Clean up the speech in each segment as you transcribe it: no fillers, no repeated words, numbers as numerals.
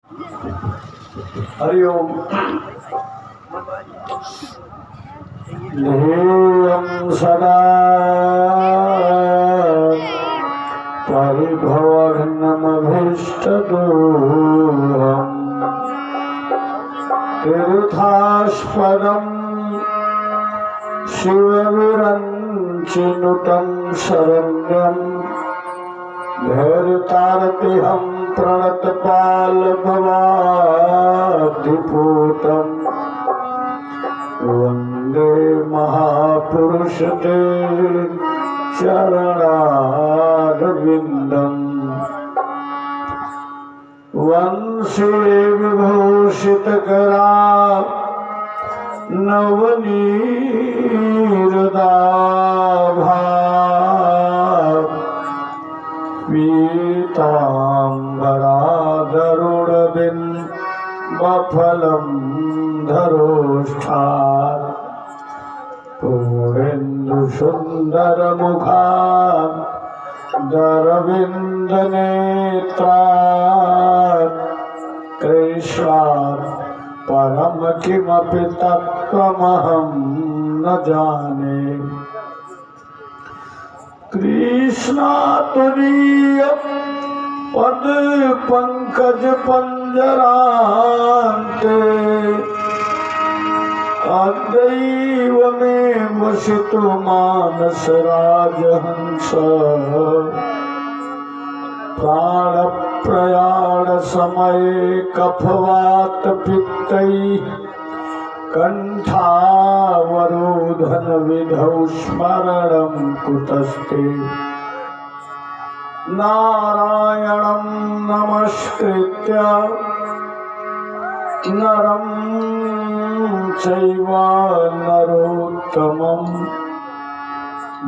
हरि ओम। ध्येयं सदा परिभवघ्नमभीष्टदोहम् तीर्थास्पदं शिवविरञ्चिनुतं शरण्यं धैर्यतारतिहं प्रणतपालभवाद्दिपूतं वन्दे महापुरुष ते चरणारविन्दम् वंशे विभूषितकरा नवनीरदाभा पीताम्बरादरुणबिम्बफलं धरोष्ठात् पूर्णेन्दुसुन्दरमुखात् दरविन्दनेत्रात् कृष्णात् परम किमपि तत्त्वमहं न जाने। कृष्णातुरीय पद पंकज पंजरान्ते अद्दैव मे वसितो मानस राजहंस प्राण प्रयाण समये कफवात पित्तैः कंठावरोधन विधौ स्मरणं कुतस्ते। नारायणं नमस्कृत्य नरं चैव नरोत्तमं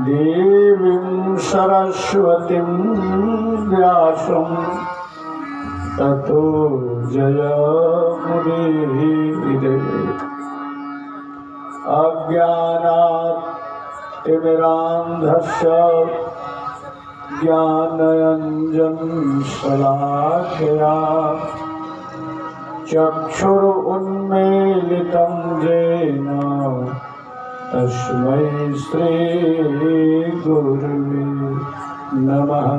देवीं सरस्वतीं व्यासं ततो जयमुदीरयेत्। अज्ञानात् तिमिरान्धस्य ज्ञानञ्जनशलाकया चक्षुरुन्मीलितं येन तस्मै श्रीगुरुवे नमः।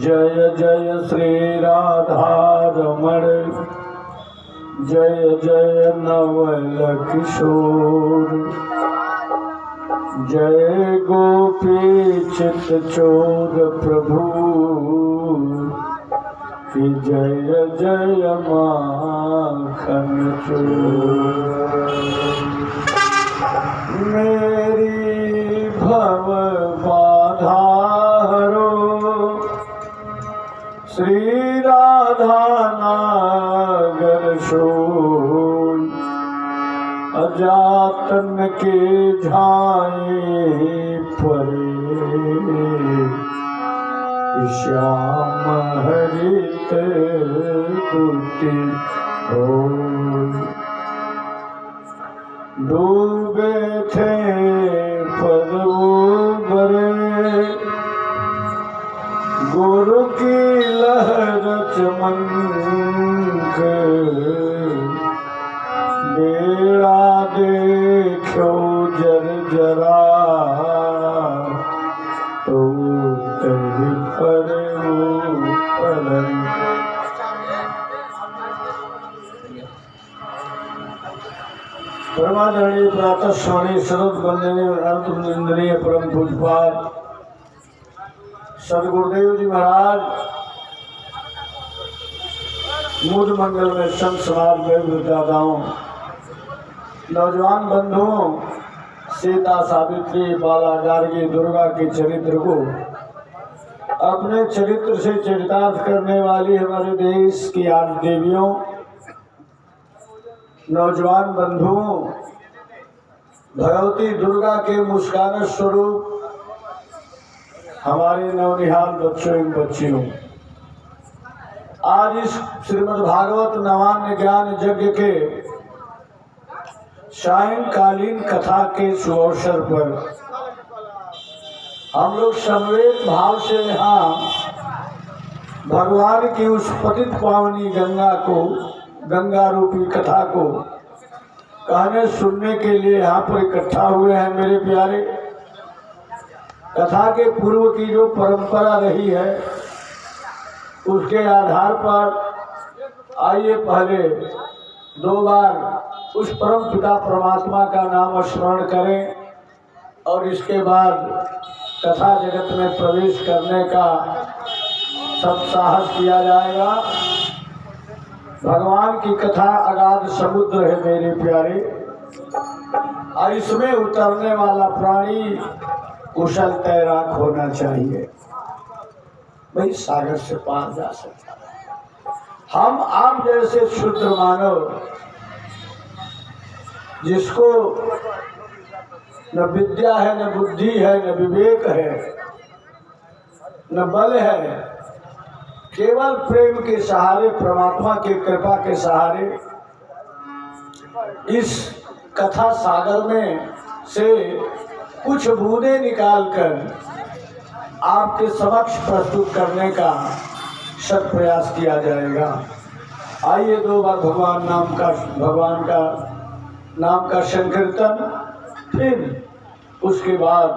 जय जय श्री राधारमण जय जय नवल किशोर जय गोपी चित चोर प्रभु कि जय जय माखन चोर। मेरी भव बाधा हरो श्री राधा नागर सोई अजातन के झाए परे श्याम हरित दूती हो। डूबे थे पद उबरे गुरु की लहर चमक बेड़ा देखो जर जरा तो तेरी पर परमादरणीय प्रातः स्वामी शरद वंदनीय अनंतुंदनीय परम पूजपाल सदगुरुदेव जी महाराज मूल मंगल में संत समाज में वृद्धादाओं नौजवान बंधुओं सीता सावित्री बाला गार्गी दुर्गा के चरित्र को अपने चरित्र से चरितार्थ करने वाली हमारे देश की आठ देवियों नौजवान बंधुओं भगवती दुर्गा के मुस्कान स्वरूप हमारे नवनिहाल बच्चों एवं बच्चियों आज इस श्रीमद् भागवत नवान्य ज्ञान यज्ञ के सायंकालीन कथा के सुअवसर पर हम लोग समवेत भाव से यहाँ भगवान की उस पतित पावनी गंगा को, गंगा रूपी कथा को कहने सुनने के लिए यहाँ पर इकट्ठा हुए हैं मेरे प्यारे। कथा के पूर्व की जो परंपरा रही है उसके आधार पर आइए पहले 2 बार उस परम पिता परमात्मा का नाम स्मरण करें और इसके बाद कथा जगत में प्रवेश करने का सब साहस किया जाएगा। भगवान की कथा अगाध समुद्र है मेरे प्यारे, और इसमें उतरने वाला प्राणी कुशल तैराक होना चाहिए, वही सागर से पार जा सकता है। हम आप जैसे क्षुद्र मानव जिसको न विद्या है, न बुद्धि है, न विवेक है, न बल है, केवल प्रेम के सहारे, परमात्मा के कृपा के सहारे इस कथा सागर में से कुछ बूंदे निकालकर आपके समक्ष प्रस्तुत करने का सत प्रयास किया जाएगा। आइए 2 बार भगवान का नाम का संकीर्तन, फिर उसके बाद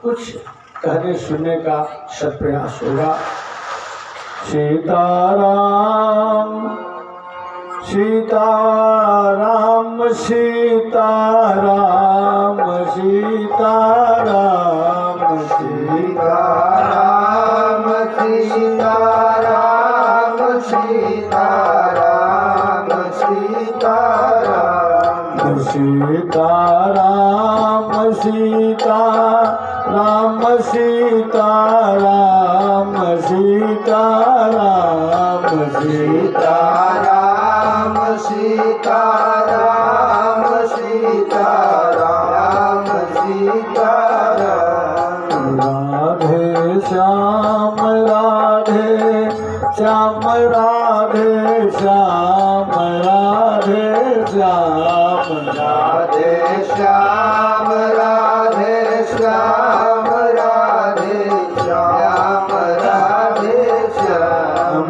कुछ कहने सुनने का सत प्रयास होगा। सीताराम सीताराम सीताराम सीताराम सीताराम सीताराम सीताराम सीताराम सीताराम सीताराम सीताराम सीताराम सीताराम सीताराम सीताराम सीताराम राधे श्याम राधे श्याम राधे श्याम राधे श्याम राधे श्याम राधे श्याम राधे श्याम राधे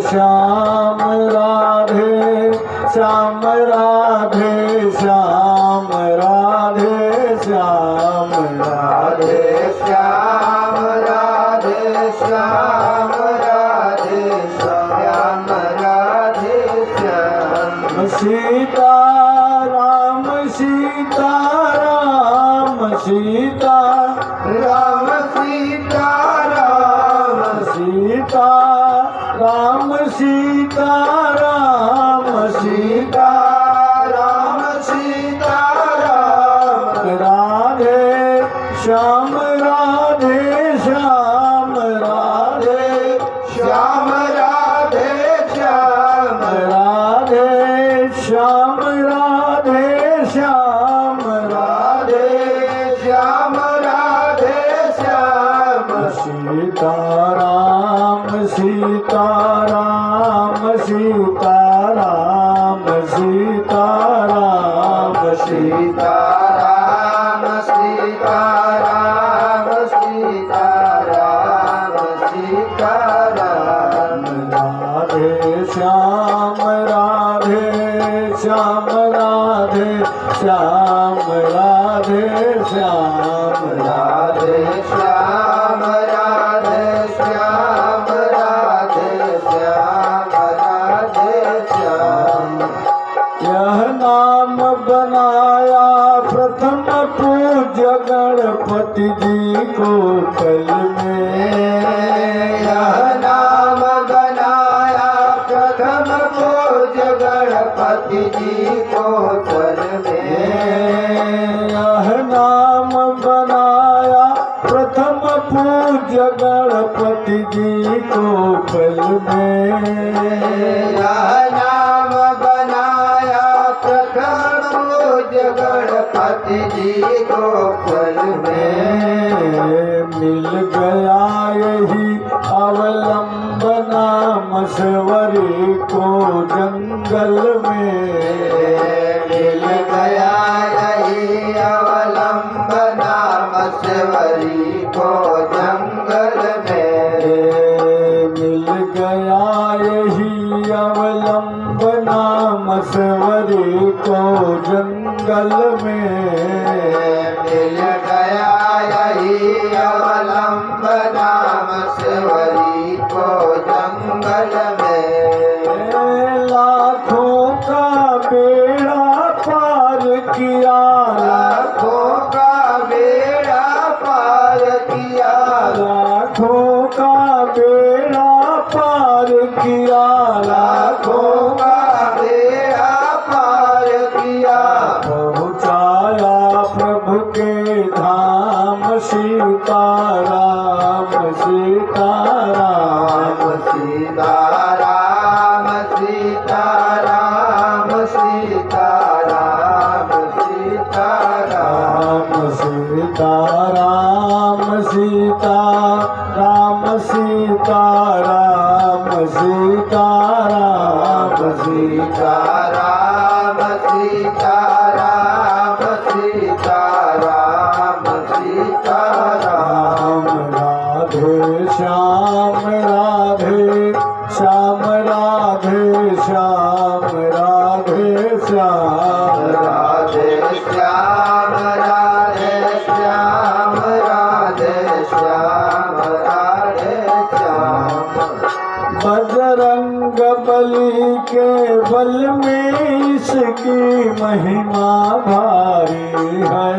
श्याम राधे श्याम राधे श्याम राधे श्याम राधे श्याम राधे श्याम राधे श्याम राधे श्याम राधे श्याम सीताराम सीताराम सीताराम सीताराम सीताराम सीताराम सीताराम सीताराम राधे श्याम राधे श्याम राधे श्याम राधे श्याम राधे श्याम राधे श्याम राधे श्याम राधे श्याम सीताराम सीताराम सीताराम सीताराम सीताराम सीताराम सीताराम सीताराम राधे श्याम राधे श्याम राधे श्याम राधे श्याम राधे श्याम राधे श्याम राधे श्याम राधे श्याम यह नाम बनाया प्रथम पूज्य गणपति जी को कल में। यह नाम बनाया प्रथम पूज्य गणपति जी को कल में। यह नाम बनाया प्रथम पूज्य गणपति जी को कल में। यह नाम बनाया प्रथम पूज्य गणपति जी को कल में। मिल गया यही अवलंबना मसवरी को जंगल में। मिल गया यही अवलंबना मसवरी को जंगल में। यही अवलंबना मसवरी को जंगल में। मिल गया यही अवलंबना मसवरी को जंगल में। लाखों का बेड़ा पार किया, लाखों का बेड़ा पार किया, लाखों का बेड़ा पार किया, लाखों का बेड़ा पार किया। पहुँचाया प्रभु के धाम सीताराम सीताराम। सीताराम सीताराम सीताराम सीताराम सीताराम सीताराम सीताराम सीताराम सीताराम सीताराम सीताराम सीताराम। राधे श्याम राधे श्याम राधे श्याम राधे श्याम। राधे श्याम राधे श्याम राधे श्याम राधे श्याम। बजरंग बली के बल में इसकी महिमा भारी है।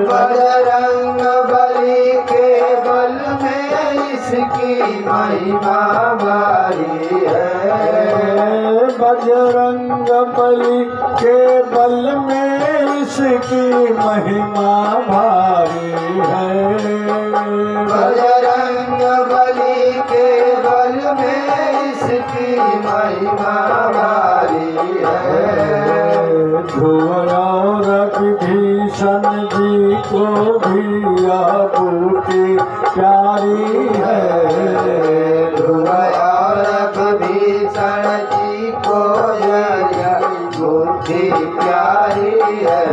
बजरंग बली के बल में इसकी महिमा भारी है। बजरंग बली के बल में इसकी महिमा भारी है। बजरंग बली के बल में इसकी महिमा भारी है। ध्रुव और विभीषण जी को भी आबूती प्यारी है। ध्रुव और विभीषण जी को यह बुद्धि प्यारी है।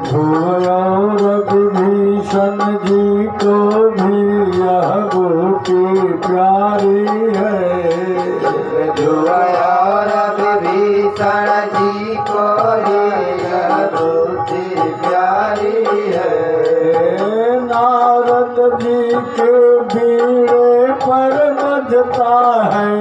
ध्रुव और विभीषण जी को भी यह बूटी प्यारी है। ध्रुव और विभीषण जी को यह बुद्धि प्यारी है। नारद जी के बीड़े पर बजता है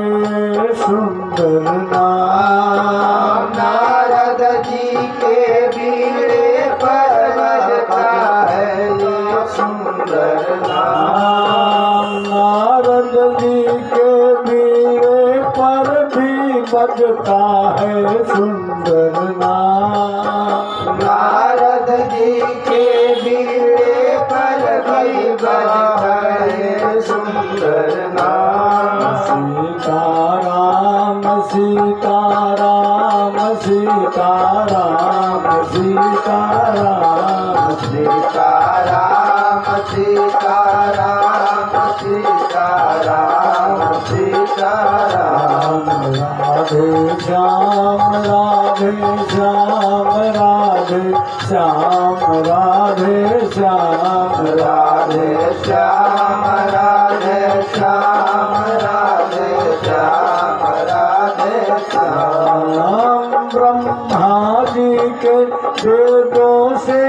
सुंदर नाम। नारद जी के बीड़े पर बजता है ये सुंदर नाम। नारद जी के बीड़े पर भी बजता है सुंदर नाम। नारद जी के बीड़े पर भी बजता है सुंदर नाम। सीताराम सीताराम सीताराम सीताराम सीताराम सीताराम सीताराम सीताराम। राधे श्याम राधे श्याम राधे श्याम राधे श्याम राधे श्याम राधे श्याम राधे श्याम राधे श्याम। ब्रह्मा जी के वेदों से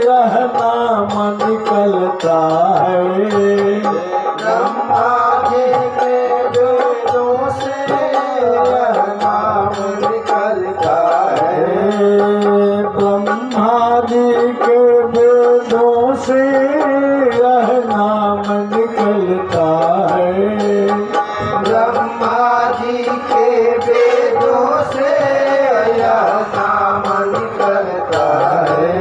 यह नाम निकलता है। ब्रह्मा जी के वेदों से यह नाम निकलता है। ब्रह्मा जी के वेदों से यह नाम निकलता है। ब्रह्मा जी के वेदों से यह नाम निकलता है।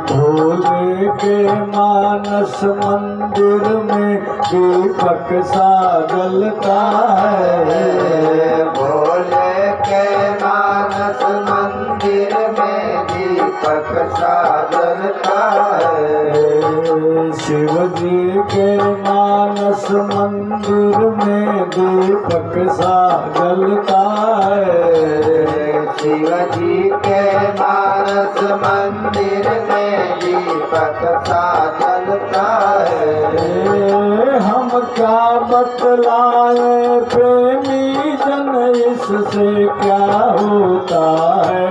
भोले के मानस मंदिर में दीपक सा जलता है। भोले के मानस मंदिर में दीपक सा जलता है। शिव जी के मानस मंदिर में दीपक सा जलता है। शिव जी के मानस मंदिर में दीपक सा जलता है। हम क्या बतलाए प्रेमी जन इससे क्या होता है।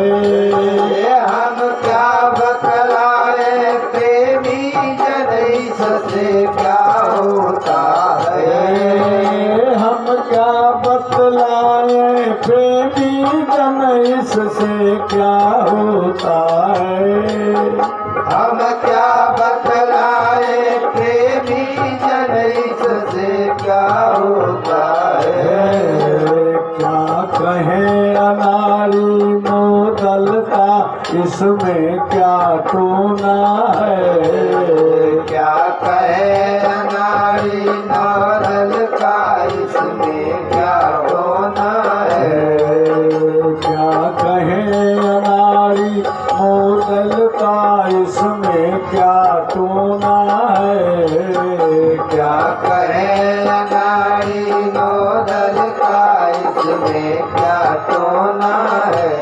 हम क्या बतलाए प्रेमी जन इससे क्या होता है। हम क्या बतलाए प्रेमी जन इससे क्या होता है। हम क्या बतलाए प्रेमी जन इससे क्या होता है। क्या कहें अनारी मोदल का इसमें क्या टोना है। क्या कहे नारी नारल का इसमें क्या होना है। क्या कहें अनारी मोदल का इसमें क्या टोना है। क्या कहे नारी नोदल का इसमें क्या टोना है।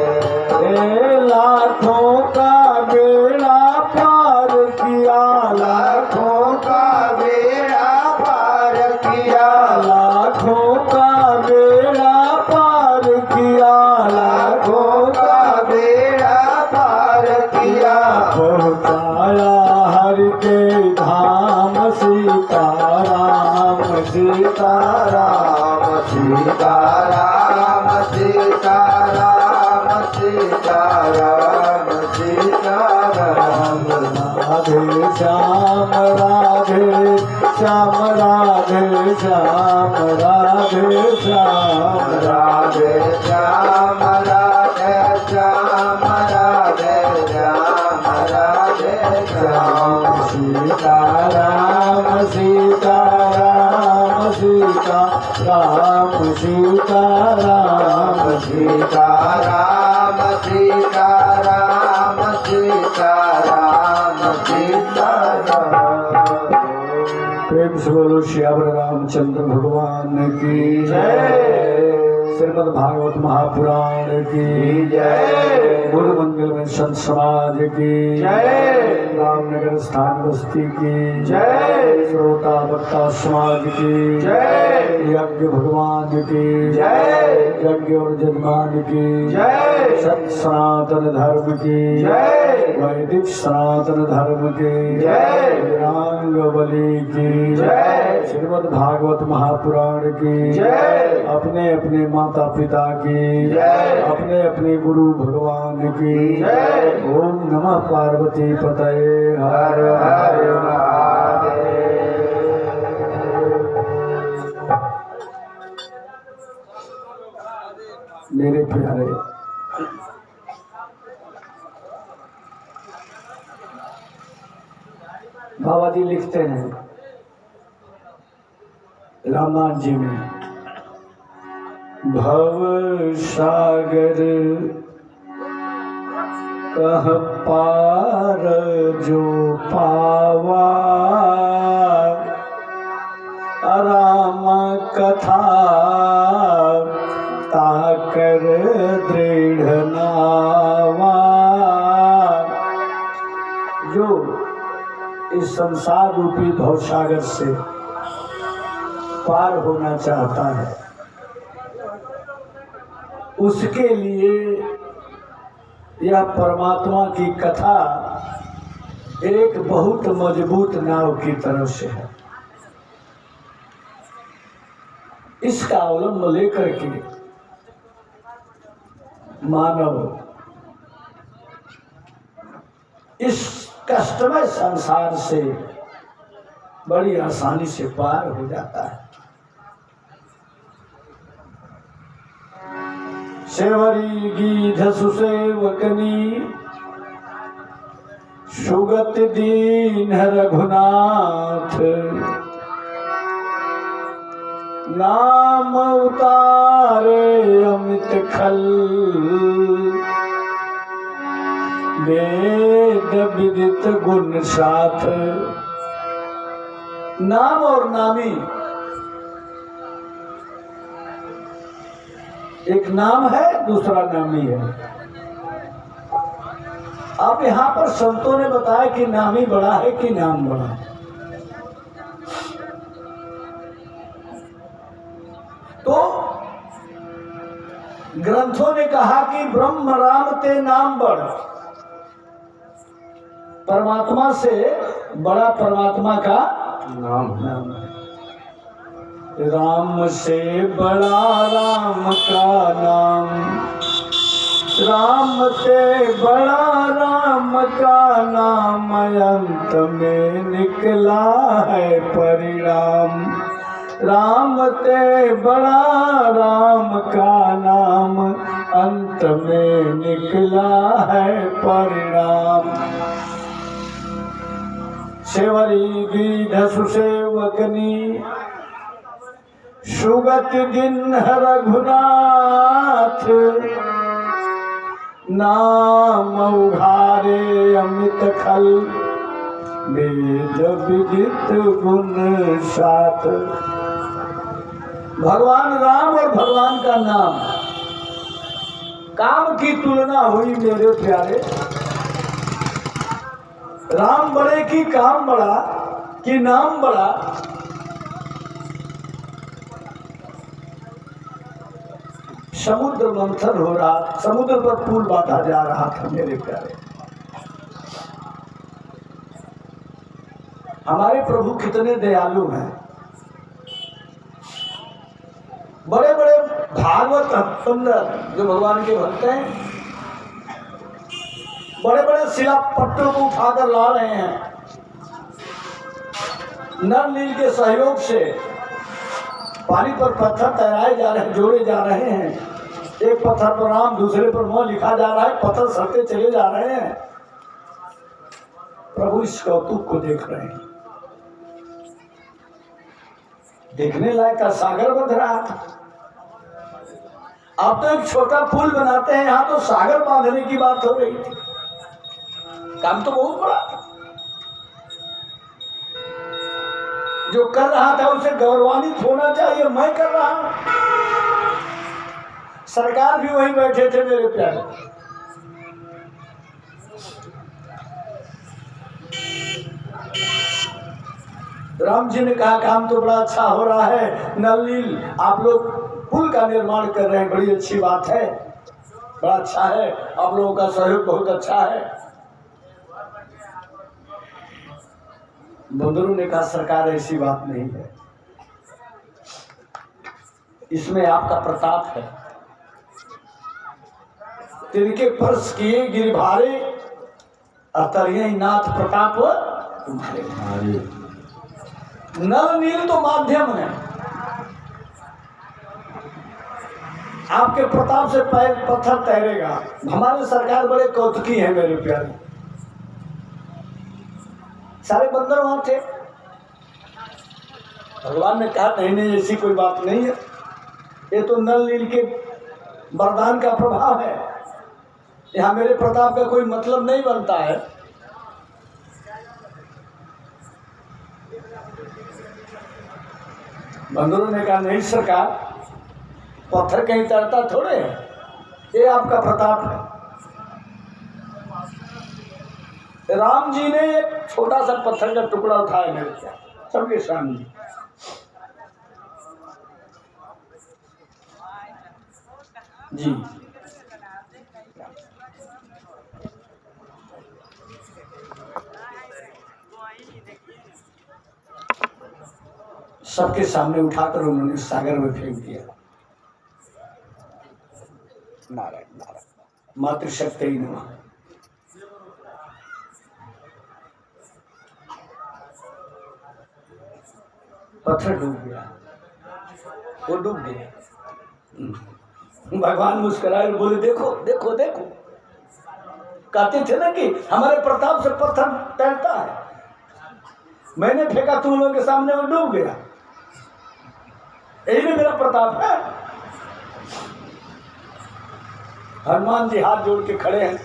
लाखों का बेड़ा पार किया। लाखों का बेड़ा पार किया। लाखों का बेड़ा पार किया। लाखों का बेड़ा पार किया। पहुँचाया हर के धाम सीताराम सीताराम सीताराम सीताराम सीताराम सीताराम। राधे श्याम राधे श्याम राधे श्याम राधे श्याम राधे श्याम राधे श्याम राधे श्याम राधे श्याम। सीताराम सीताराम सीताराम सीताराम सीताराम सीताराम सीताराम सीताराम। प्रेम से बोलो श्याम रामचंद्र भगवान की जय। श्रीमद् भागवत महापुराण की जय। गुरु मंगल में संत समाज की जय। रामनगर स्थान बस्ती की जय। श्रोता वक्ता समाज की जय। यज्ञ भगवान की जय। यज्ञ और जजमान की जय। सत सनातन धर्म की जय। वैदिक सनातन धर्म की जय। वीरांग बलि की जय। श्रीमद् भागवत महापुराण की जय। अपने अपने माता पिता की जय। अपने अपने गुरु भगवान की जय। ओम नमः पार्वती पतये हर हर महादेव। मेरे प्यारे बाबा जी लिखते हैं रामायण जी में, भव सागर कह पार जो पावा, राम कथा ताकर दृढ़ नावा। जो इस संसार रूपी भवसागर से पार होना चाहता है, उसके लिए यह परमात्मा की कथा एक बहुत मजबूत नाव की तरह से है। इसका अवलंब लेकर के मानव इस कष्टमय संसार से बड़ी आसानी से पार हो जाता है। सेवरी गीध सुसेवकनी सुगत दीन रघुनाथ, नाम उतारे अमित खल, वेद विदित गुण साथ। नाम और नामी, एक नाम है दूसरा नामी है। अब यहाँ पर संतों ने बताया कि नामी बड़ा है कि नाम बड़ा है। तो ग्रंथों ने कहा कि ब्रह्म राम ते नाम बड़, परमात्मा से बड़ा परमात्मा का नाम नाम है। राम से बड़ा राम का नाम, राम से बड़ा राम का नाम, अंत में निकला है परिणाम। राम से बड़ा राम का नाम, अंत में निकला है परिणाम। सेवरी गीध सुसेवकनी, सुगत दिन रघुनाथ, नाम उघारे अमित खल, वेद विदित गुण साथ। भगवान राम और भगवान का नाम, काम की तुलना हुई मेरे प्यारे। राम बड़े की काम बड़ा कि नाम बड़ा। समुद्र मंथन हो रहा, समुद्र पर पुल बांधा जा रहा था मेरे प्यारे। हमारे प्रभु कितने दयालु हैं। बड़े बड़े भागवत पंडित जो भगवान के भक्त हैं, बड़े बड़े शिला पत्थरों को उठाकर ला रहे हैं। नर नील के सहयोग से पानी पर पत्थर तैराए जा रहे हैं, जोड़े जा रहे हैं। एक पत्थर पर राम, दूसरे पर मोह लिखा जा रहा है, पत्थर सरते चले जा रहे हैं। प्रभु इस कौतुक को देख रहे हैं। देखने लायक का सागर बंध रहा था। आप तो एक छोटा पुल बनाते हैं, यहाँ तो सागर बांधने की बात हो रही थी। काम तो बहुत बड़ा था। जो कर रहा था उसे गौरवान्वित होना चाहिए। मैं कर रहा हूं, सरकार भी वहीं बैठे थे मेरे प्यारे। राम जी ने कहा काम तो बड़ा अच्छा हो रहा है, नल नील आप लोग पुल का निर्माण कर रहे हैं, बड़ी अच्छी बात है, बड़ा अच्छा है, आप लोगों का सहयोग बहुत अच्छा है। बंदरों ने कहा सरकार ऐसी बात नहीं है, इसमें आपका प्रताप है। तिनके पर्श किए गिरभारे, अतरिये नाथ प्रताप तुम्हारे। नल नील तो माध्यम है, आपके प्रताप से पैर पत्थर तैरेगा। हमारे सरकार बड़े कौतुकी है मेरे प्यारे। सारे बंदर वहां थे। भगवान ने कहा नहीं नहीं ऐसी कोई बात नहीं है, ये तो नल नील के वरदान का प्रभाव है, यहाँ मेरे प्रताप का कोई मतलब नहीं बनता है। बंदरों ने कहा नहीं सरकार, पत्थर कहीं तैरता थोड़े है, ये आपका प्रताप है। राम जी ने एक छोटा सा पत्थर का टुकड़ा उठाया मेरे क्या सबके सामने। जी सबके सामने उठाकर उन्होंने सागर में फेंक दिया। नारायण नारायण मातृशक्ति ही नमः। पत्थर डूब गया, वो डूब गया। भगवान मुस्कुराए और बोले देखो देखो देखो, कहते थे ना कि हमारे प्रताप से पत्थर तैरता है, मैंने फेंका तुम लोगों के सामने वो डूब गया, यही में मेरा प्रताप है। हनुमान जी हाथ जोड़ के खड़े हैं,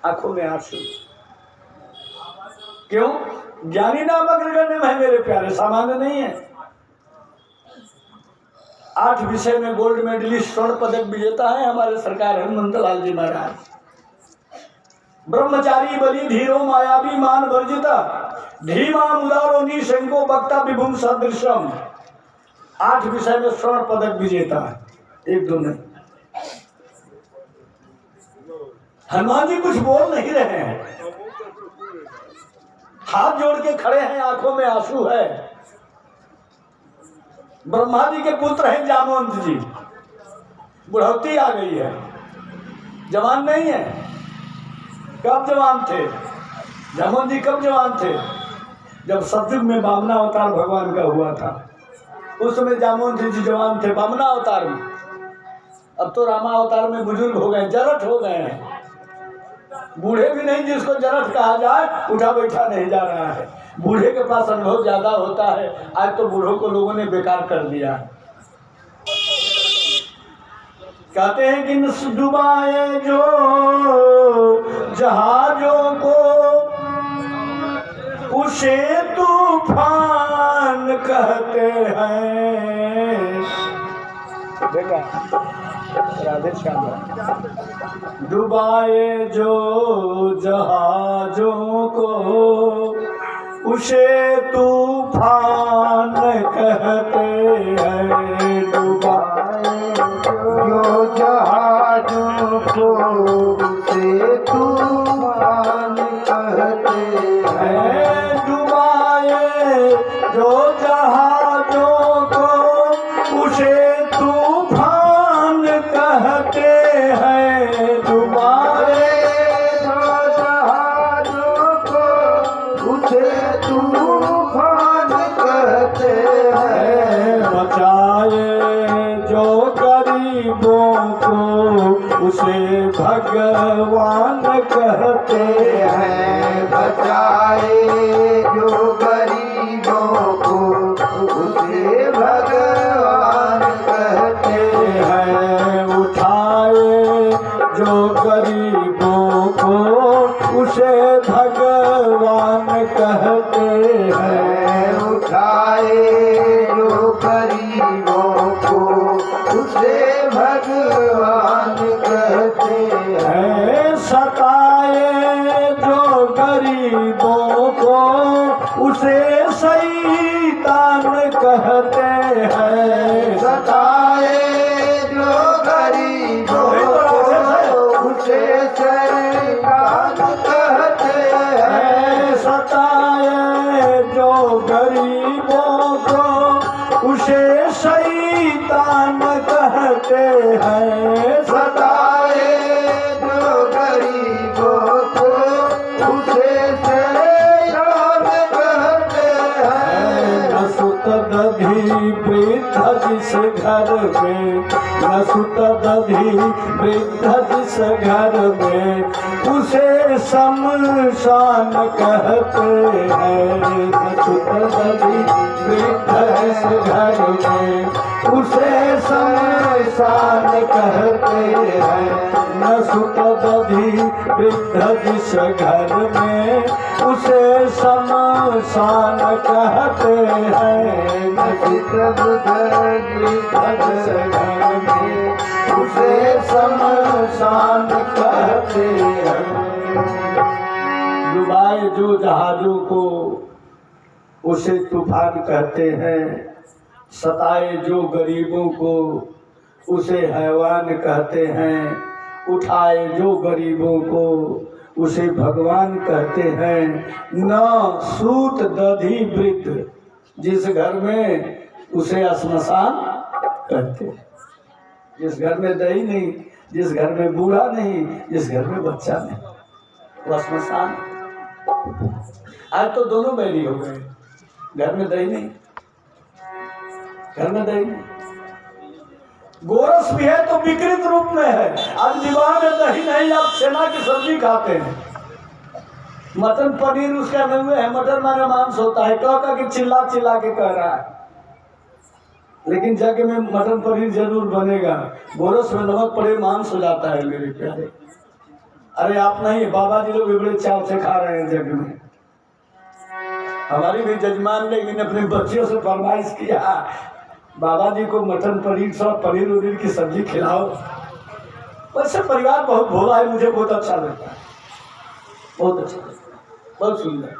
आंखों में आंसू। क्यों? ज्ञानी नाम अग्रगण्य है मेरे प्यारे, सामान्य नहीं है। 8 विषय में गोल्ड मेडलिस्ट, स्वर्ण पदक विजेता है हमारे सरकार हनुमंत लाल जी महाराज। ब्रह्मचारी बलि धीरो मायावी मान वर्जिता, धीमा उदारो निशंको वक्ता विभुम सदृशम। 8 विषय में स्वर्ण पदक विजेता है, 1-2 नहीं। हनुमान जी कुछ बोल नहीं रहे हैं, हाथ जोड़ के खड़े हैं, आंखों में आंसू है। ब्रह्मा जी के पुत्र हैं जामवंत जी, बुढ़ौती आ गई है, जवान नहीं है। कब जवान थे जामवंत जी? कब जवान थे? जब सतयुग में वामना अवतार भगवान का हुआ था, उस समय जामवंत जी जवान थे वामना अवतार में। अब तो रामा अवतार में बुजुर्ग हो गए, जरठ हो गए हैं, बूढ़े भी नहीं जिसको जरठ कहा जाए, उठा बैठा नहीं जा रहा है। बूढ़े के पास अनुभव ज्यादा होता है। आज तो बूढ़ों को लोगों ने बेकार कर दिया है। कहते हैं कि डुबाए जो जहाजों को उसे तूफान कहते हैं। देखा राधे श्याम। डुबाए जो जहाजों को उसे तूफान कहते हैं। डुबाए जो जहाजों को उसे तूफान कहते हैं। डुबाए जो जहाजों को उसे तूफान कहते हैं। डुबाए जो जहाजों को उसे तूफान कहते हैं। बचाए जो गरीबों को उसे भगवान कहते हैं। बचाए जो गरीबों को उसे भगवान कहते हैं। उठाए जो गरीबों को उसे भगवान कहते हैं। उठाए जो गरीबों को उसे भगवान कहते हैं। सताए जो गरीबों को उसे शैतान कहते हैं। सताए जो गरीबों को उसे शैतान कहते हैं। सताए जो गरीबों को उसे शैतान कहते हैं। सताए जो गरीबों को उसे शैतान कहते हैं। न सुत दधी वृद्ध जिस घर में, न सुत दधी वृद्ध जिस घर में उसे शमशान कहते हैं। न सुत दधी वृद्ध जिस घर में उसे शमशान कहते हैं। न सुत दधी वृद्ध जिस घर में उसे शमशान कहते हैं। न सुत दधी वृद्ध जिस घर में उसे शमशान कहते हैं। डुबाए जो जहाजों को उसे तूफान कहते हैं। सताए जो गरीबों को उसे हैवान कहते हैं। उठाए जो गरीबों को उसे भगवान कहते हैं। न सूत दधी वृद्ध जिस घर में उसे श्मशान कहते हैं। जिस घर में दही नहीं, जिस घर में बूढ़ा नहीं, जिस घर में बच्चा नहीं, वो श्मशान। आज तो दोनों बैरी हो गए, घर में दही नहीं, घर में दही नहीं। गोरस भी है तो विकृत रूप में है। आज विवाह में दही नहीं, आप छेना की सब्जी खाते हैं। मटन पनीर उसका नहीं है, मटन माने मांस होता है। कह के चिल्ला चिल्ला के कह रहा है, लेकिन जग में मटन पनीर जरूर बनेगा। गोरस में नमक पड़े मांस हो जाता है मेरे प्यारे। अरे आप नहीं, बाबा जी लोग भी बड़े चाव से खा रहे हैं जग में। हमारी भी जजमान ने अपने बच्चियों से फरमाइश किया, बाबा जी को मटन पनीर सब पनीर उनीर की सब्जी खिलाओ। वैसे परिवार बहुत भोला है, मुझे बहुत अच्छा लगता है, बहुत अच्छा, बहुत सुंदर।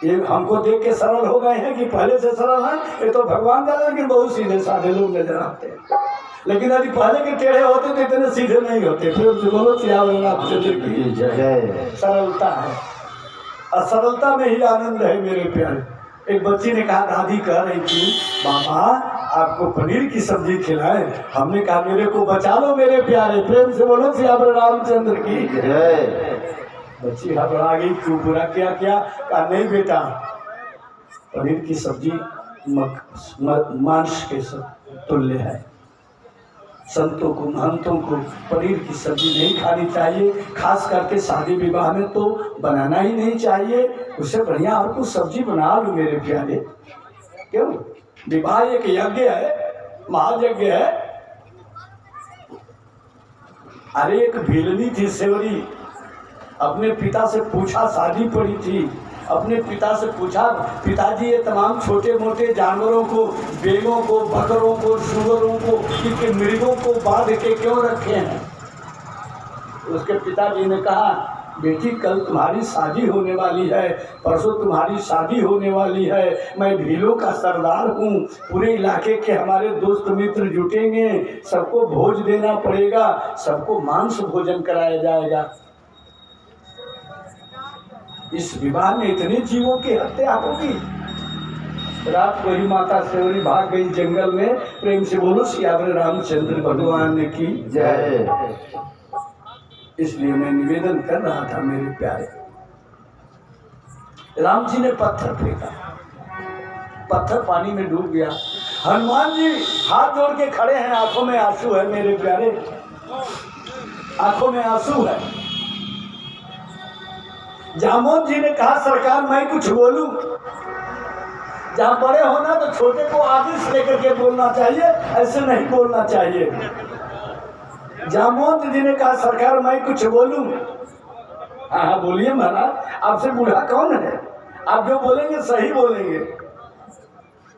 ये हमको देख के सरल हो गए हैं कि पहले से सरल हैं? ये तो भगवान का, लेकिन बहुत सीधे साधे लोग नजर आते हैं। लेकिन यदि पहले के टेढ़े होते तो इतने सीधे नहीं होते। फिर बोलो सियावर रामचंद्र की जय। सरलता है, और सरलता में ही आनंद है मेरे प्यारे। एक बच्ची ने कहा, दादी कह रही थी बाबा आपको पनीर की सब्जी खिलाएं। हमने कहा मेरे को बचा लो मेरे प्यारे। प्रेम से बोलो सियावर रामचंद्र की जय। बच्ची घबरा गई, क्यों बुरा क्या किया? कहा नहीं बेटा, पनीर की सब्जी मांस के तुल्य है। संतों को, महंतों को पनीर की सब्जी नहीं खानी चाहिए, खास करके शादी विवाह में तो बनाना ही नहीं चाहिए। उससे बढ़िया और कुछ सब्जी बना लो मेरे प्यारे। क्यों? विवाह एक यज्ञ है, महायज्ञ है। अरे एक भीलनी थी सेवरी, अपने पिता से पूछा, शादी पड़ी थी, अपने पिता से पूछा, पिताजी ये तमाम छोटे मोटे जानवरों को, बेलों को, बकरों को, सुअरों को, इनके मृगों को बांध के क्यों रखे हैं? उसके पिताजी ने कहा, बेटी कल तुम्हारी शादी होने वाली है, परसों तुम्हारी शादी होने वाली है। मैं भीलों का सरदार हूँ, पूरे इलाके के हमारे दोस्त मित्र जुटेंगे, सबको भोज देना पड़ेगा, सबको मांस भोजन कराया जाएगा। इस विवाह में इतने जीवों की हत्या होगी। रात को ही माता सेवरी भाग गई जंगल में। प्रेम से बोलो सियावर रामचंद्र भगवान की जय। इसलिए मैं निवेदन कर रहा था मेरे प्यारे, राम जी ने पत्थर फेंका, पत्थर पानी में डूब गया। हनुमान जी हाथ जोड़ के खड़े हैं, आंखों में आंसू है मेरे प्यारे, आंखों में आंसू है। जामोद जी ने कहा, सरकार मैं कुछ बोलूं? जहां बड़े होना तो छोटे को आदेश लेकर के बोलना चाहिए, ऐसे नहीं बोलना चाहिए। जामोद जी ने कहा, सरकार मैं कुछ बोलूं? हाँ हाँ बोलिए महाराज, आपसे बूढ़ा कौन है, आप जो बोलेंगे सही बोलेंगे।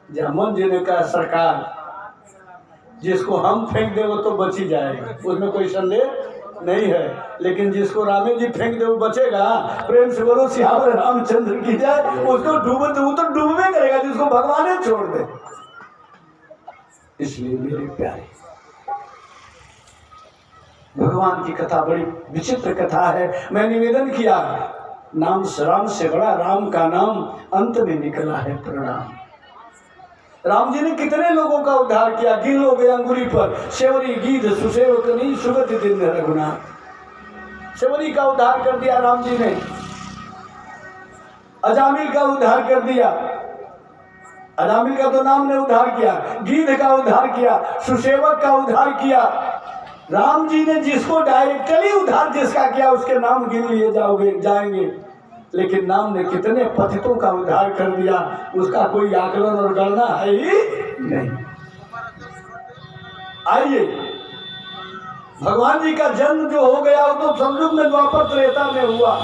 जामोद जी ने कहा, सरकार जिसको हम फेंक दे वो तो बच ही जाएगा, उसमें कोई संदेह नहीं है, लेकिन जिसको रामे जी फेंक दे वो बचेगा। प्रेम से बोलो सियावर रामचंद्र की जय। उसको डूबे तो वो तो डूबे करेगा जिसको भगवान ने छोड़ दे। इसलिए मेरे प्यारे, भगवान की कथा बड़ी विचित्र कथा है। मैं निवेदन किया, नाम राम से बड़ा राम का नाम अंत में निकला है प्रणाम। राम जी ने कितने लोगों का उद्धार किया, गिन लोगे अंगुली पर। सेवरी गीध सुसेवकनी सुगति दिन रघुनाथ। सेवरी का उद्धार कर दिया राम जी ने, अजामिल का उद्धार कर दिया, अजामिल का तो नाम ने उद्धार किया, गीध का उद्धार किया, सुसेवक का उद्धार किया। राम जी ने जिसको डायरेक्टली उद्धार जिसका किया उसके नाम गिन लिए जाएंगे, लेकिन नाम ने कितने पतितों का उद्धार कर दिया उसका कोई आकलन और गणना है ही नहीं। आइए, भगवान जी का जन्म जो हो गया वो तो संयुग में द्वापर त्रेता में हुआ,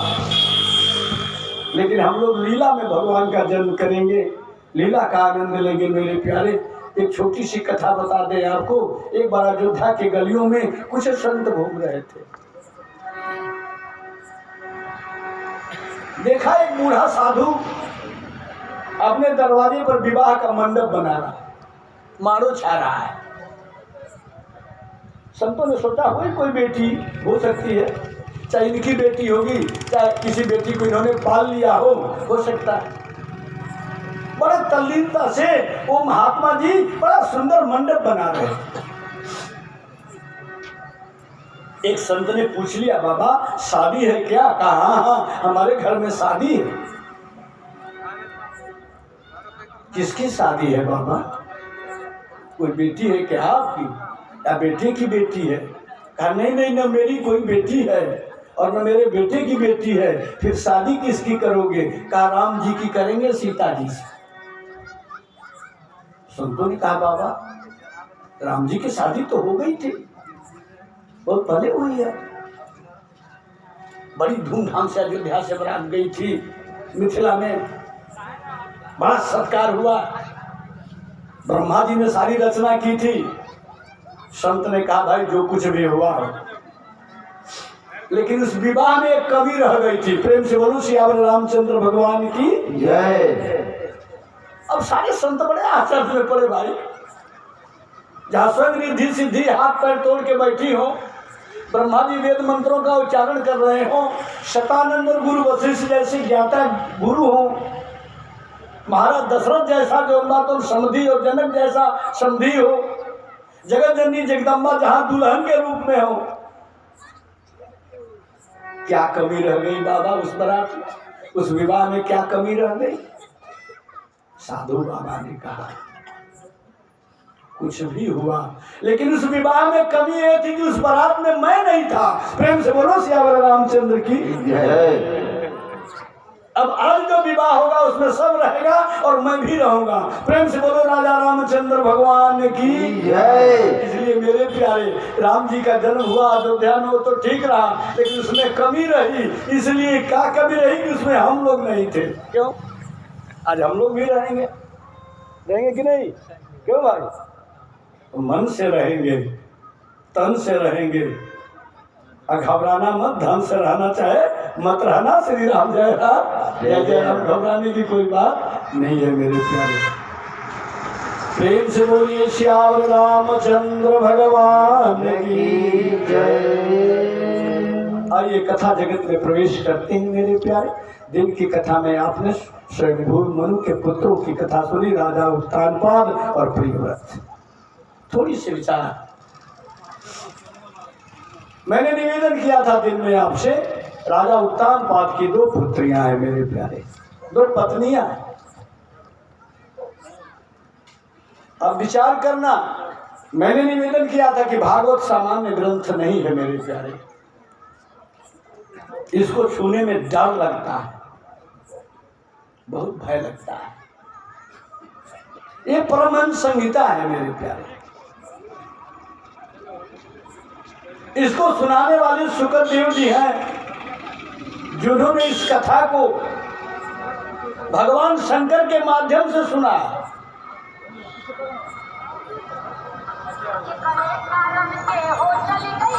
लेकिन हम लोग लीला में भगवान का जन्म करेंगे, लीला का आनंद लेंगे मेरे प्यारे। एक छोटी सी कथा बता दें आपको। एक बार अयोध्या के गलियों में कुछ संत घूम रहे थे, देखा एक बूढ़ा साधु अपने दरवाजे पर विवाह का मंडप बना रहा, मारो छा रहा है। संतों ने सोचा कोई बेटी हो सकती है, चाहे इनकी बेटी होगी, चाहे किसी बेटी को इन्होंने पाल लिया हो सकता है। बड़े तल्लीनता से वो महात्मा जी बड़ा सुंदर मंडप बना रहे। एक संत ने पूछ लिया, बाबा शादी है क्या? कहा हाँ हाँ हमारे घर में शादी है। किसकी शादी है बाबा? कोई बेटी है क्या आपकी, या बेटे की बेटी है? कहा नहीं नहीं, न मेरी कोई बेटी है और न मेरे बेटे की बेटी है, फिर शादी किसकी करोगे? कहा राम जी की करेंगे, सीता जी से। संतों ने कहा बाबा राम जी की शादी तो हो गई थी, बहुत पहले हुई है, बड़ी धूमधाम से अयोध्या से बारात गई थी, मिथिला में बड़ा सत्कार हुआ, ब्रह्मा जी ने सारी रचना की थी। संत ने कहा भाई जो कुछ भी हुआ लेकिन उस विवाह में एक कमी रह गई थी। प्रेम से बोलो सियावर रामचंद्र भगवान की जय। अब सारे संत बड़े आश्चर्य में पड़े भाई, जहाँ स्वयं रिद्धि सिद्धि हाथ पैर तोड़ के बैठी हो, ब्रह्मा जी वेद मंत्रों का उच्चारण कर रहे हो, शतानंद और गुरु वशिष्ठ जैसे ज्ञाता गुरु हो, महाराज दशरथ जैसा जो समधी और जनक जैसा समधी हो, जगत जननी जगदम्बा जहाँ दुल्हन के रूप में हो, क्या कमी रह गई बाबा उस बारात में, उस विवाह में क्या कमी रह गई? साधु बाबा ने कहा कुछ भी हुआ, लेकिन उस विवाह में कमी ये थी कि उस बारात में मैं नहीं था। प्रेम से बोलो सियावर रामचंद्र की जय। अब आज जो विवाह होगा उसमें सब रहेगा और मैं भी रहूंगा। प्रेम से बोलो राजा रामचंद्र भगवान की जय। इसलिए मेरे प्यारे राम जी का जन्म हुआ अयोध्या में, वो तो ठीक रहा, लेकिन उसमें कमी रही। इसलिए क्या कमी रही कि उसमें हम लोग नहीं थे। क्यों? आज हम लोग भी रहेंगे कि नहीं? क्यों भाई? मन से रहेंगे, तन से रहेंगे, घबराना मत, धन से रहना चाहे मत रहना। श्री राम जय राम जय जय राम। घबराने की कोई बात नहीं है मेरे प्यारे। प्रेम से बोलिए श्याम रामचंद्र भगवान की जय। आइए कथा जगत में प्रवेश करते हैं मेरे प्यारे। दिन की कथा में आपने स्वयंभू मनु के पुत्रों की कथा सुनी, राजा उत्तानपाद और प्रियव्रत। थोड़ी सी विचार मैंने निवेदन किया था दिन में आपसे, राजा उत्तानपाद की दो पुत्रियां हैं मेरे प्यारे, दो पत्नियां। अब विचार करना, मैंने निवेदन किया था कि भागवत सामान्य ग्रंथ नहीं है मेरे प्यारे, इसको छूने में डर लगता है, बहुत भय लगता है। ये परमहंस संहिता है मेरे प्यारे। इसको सुनाने वाले शुक्रदेव जी हैं, जिन्होंने इस कथा को भगवान शंकर के माध्यम से सुना।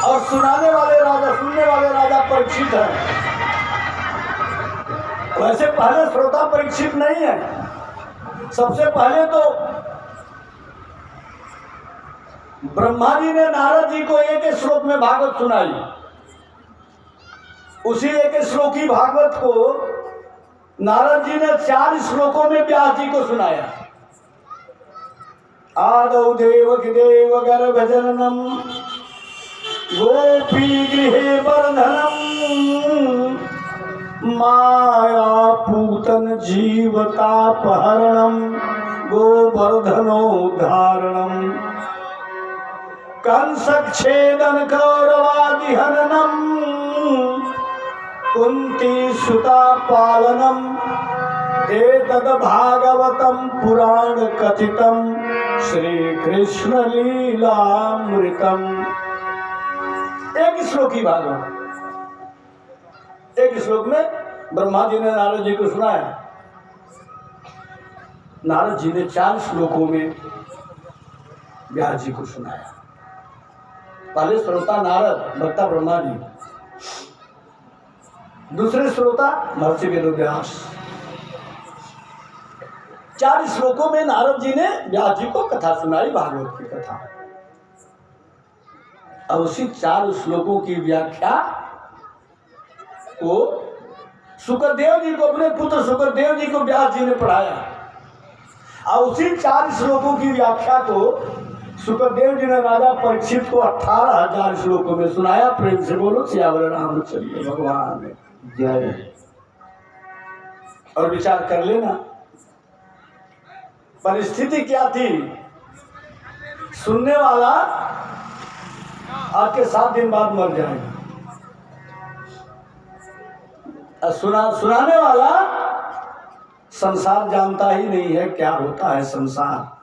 और सुनाने वाले राजा, सुनने वाले राजा परीक्षित हैं। वैसे पहले श्रोता परीक्षित नहीं है, सबसे पहले तो ब्रह्मा जी ने नारद जी को एक श्लोक में भागवत सुनाई। उसी एक श्लोकी भागवत को नारद जी ने 4 श्लोकों में व्यास जी को सुनाया। आदौ देवकी देव गर्भजननम गोपी गृहे वर्धनम माया पूतन जीवतापहरणम गोवर्धनोद्धारणम कंसच्छेदन कौरवादिहननम कुंती सुता पालनम एतद भागवतम पुराण कथितम श्री कृष्ण लीलामृतम। एक श्लोकी भागवत, एक श्लोक में ब्रह्मा जी ने नारद जी को सुनाया। नारद जी ने 4 श्लोकों में व्यास जी को सुनाया। पहले श्रोता नारद, वक्ता ब्रह्मा जी, दूसरे श्रोता महर्षि वेदव्यास। 4 श्लोकों में नारद जी ने व्यास जी को कथा सुनाई, भागवत की कथा। अब उसी 4 श्लोकों की व्याख्या को शुक्रदेव जी को, अपने पुत्र शुक्रदेव जी को व्यास जी ने पढ़ाया। और उसी 4 श्लोकों की व्याख्या को शुक्रदेव जी ने राजा परीक्षित को 18,000 श्लोकों में सुनाया। प्रेम से बोलो सियावर रामचंद्र भगवान जय। और विचार कर लेना परिस्थिति क्या थी। सुनने वाला आपके 7 दिन बाद मर जाएगा, सुनाने वाला संसार जानता ही नहीं है क्या होता है संसार।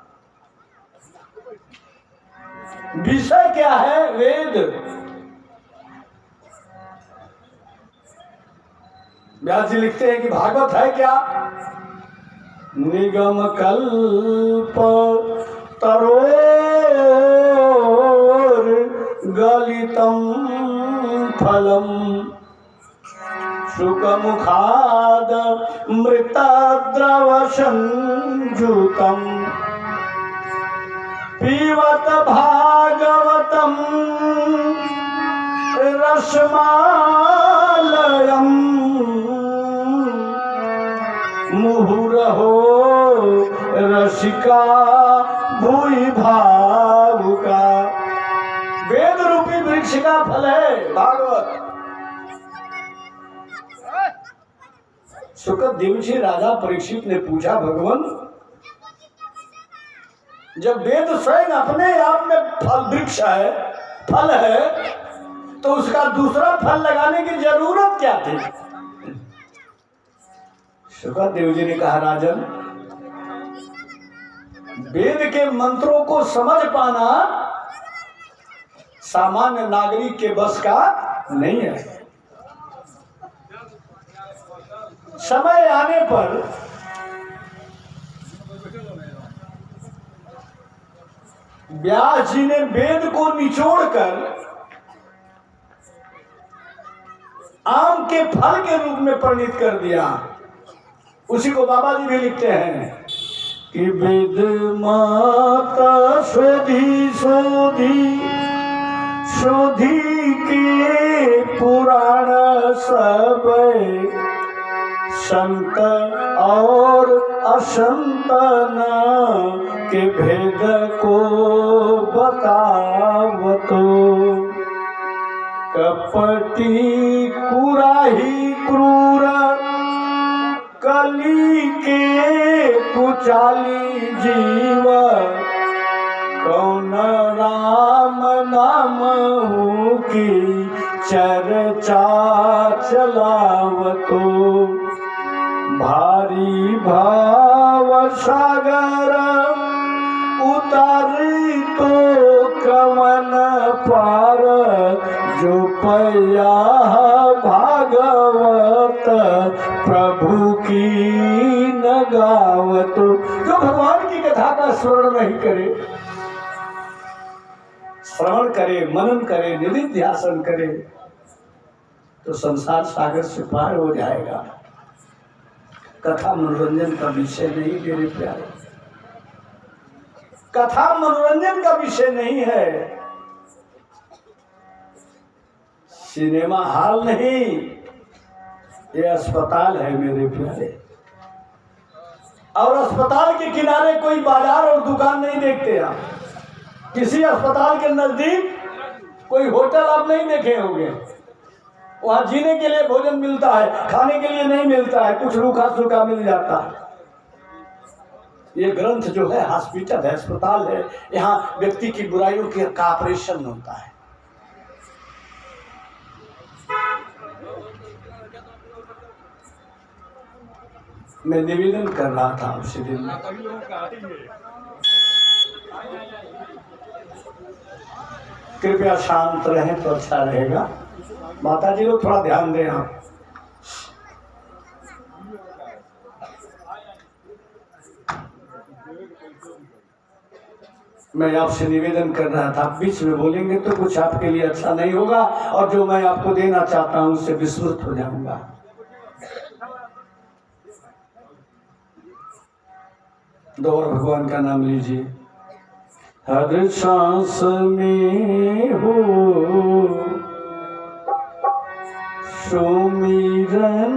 विषय क्या है? वेद। व्यास जी लिखते हैं कि भागवत है क्या? निगम कल्प तरोर गलितम फलम मृतद्रव संयुतम पीवत भागवतम रसमालयम मुहुरहो रसिका भूई भावुका। वेद रूपी वृक्ष का फल है भागवत। सुखदेव जी राजा परीक्षित ने पूछा, भगवान जब वेद स्वयं अपने आप में फल वृक्ष है, फल है, तो उसका दूसरा फल लगाने की जरूरत क्या थी? सुखदेव जी ने कहा, राजन वेद के मंत्रों को समझ पाना सामान्य नागरिक के बस का नहीं है। समय आने पर व्यास जी ने वेद को निचोड़कर आम के फल के रूप में परिणित कर दिया। उसी को बाबा जी भी लिखते हैं कि वेद माता शोधी शोधी शोधी के पुराण सब संत और असंतन के भेद को बतावतो। कपटी कुराही क्रूर कली के कुचाली जीव कौन राम नाम की चर्चा चलावतो। भारी भाव सागर उतारी तो कवन पार जो पया भागवत प्रभु की न गावतो। जो भगवान की कथा का स्मरण नहीं करे, श्रवण करे, मनन करे, निधिध्यासन करे, तो संसार सागर से पार हो जाएगा। कथा मनोरंजन का विषय नहीं मेरे प्यारे, कथा मनोरंजन का विषय नहीं है। सिनेमा हॉल नहीं, ये अस्पताल है मेरे प्यारे। और अस्पताल के किनारे कोई बाजार और दुकान नहीं देखते आप। किसी अस्पताल के नजदीक कोई होटल आप नहीं देखे होंगे। वहां जीने के लिए भोजन मिलता है, खाने के लिए नहीं मिलता है, कुछ रूखा सूखा मिल जाता है। ये ग्रंथ जो है हॉस्पिटल है, अस्पताल है, यहाँ व्यक्ति की बुराइयों का ऑपरेशन होता है। मैं निवेदन कर रहा था उसी दिन, कृपया शांत रहें तो अच्छा रहेगा। माता जी लोग थोड़ा ध्यान दें आप। मैं आपसे निवेदन कर रहा था, आप बीच में बोलेंगे तो कुछ आपके लिए अच्छा नहीं होगा, और जो मैं आपको देना चाहता हूं उससे विस्मृत हो जाऊंगा। दो और भगवान का नाम लीजिए। हर सांस में हो सुमिरन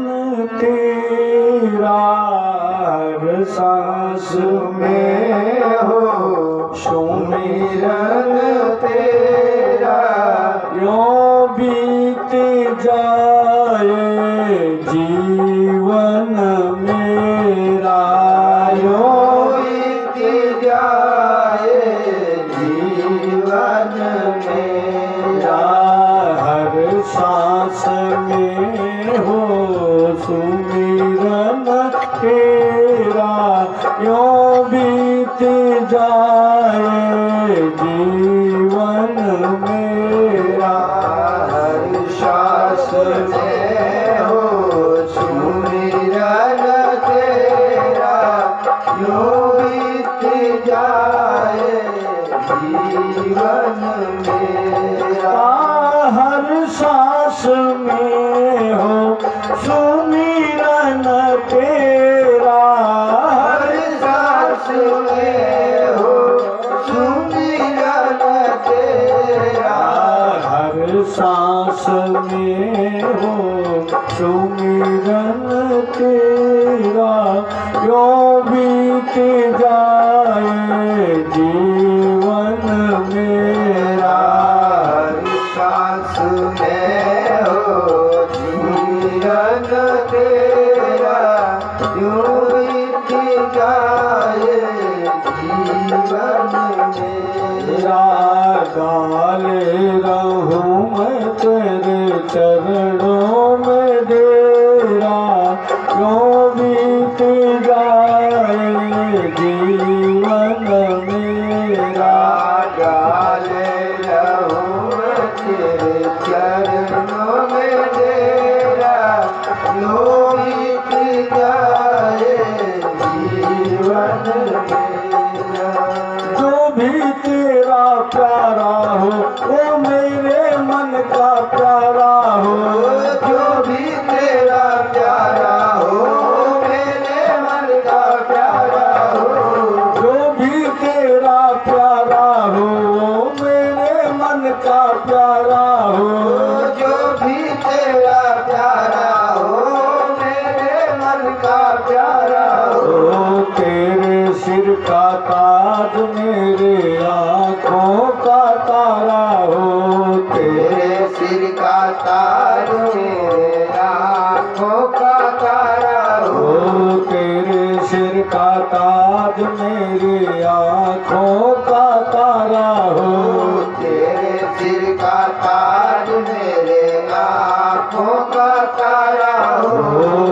तेरा, हर सांस में हो सुमिरन तेरा, यों बीत जाए जीवन मेरा, यों बीत जाए जीवन मेरा। हर सांस में हो सुमिरन तेरा, यों बीत जाए जीवन मेरा। हर सांस में हो सुमिरन तेरा, यों बीत जाए जीवन मेरा। हर सांस में हो सुमिरन तेरा, सांस में हो सुमिरन तेरा, यो बीत जाए जीवन मेरा। हर सांस में हो जीवन तेरा, यूं बीत जाए जीवन मेरा। डाले रहूं मैं तेरे चरणों में डेरा, यो बीत जाए जीवन मेरा। डाले रहूं मैं तेरे चरणों में डेरा, यूं बीत जाए जीवन मेरा। जो भी तेरा प्यारा हो वो मेरे मन का प्यारा हो, जो भी तेरा प्यारा हो मेरे मन का प्यारा हो। जो भी तेरा प्यारा हो वो मेरे मन का प्यारा हो। जो भी तेरा प्यारा हो मेरे मन का प्यारा हो। तेरे सिर का ताज मेरे आँखों का तारा हो, तेरे सिर का ताज मेरे आँखों का तारा हो। तेरे सिर का ताज मेरे आँखों का तारा हो। तेरे सिर का ताज मेरे आँखों का तारा हो।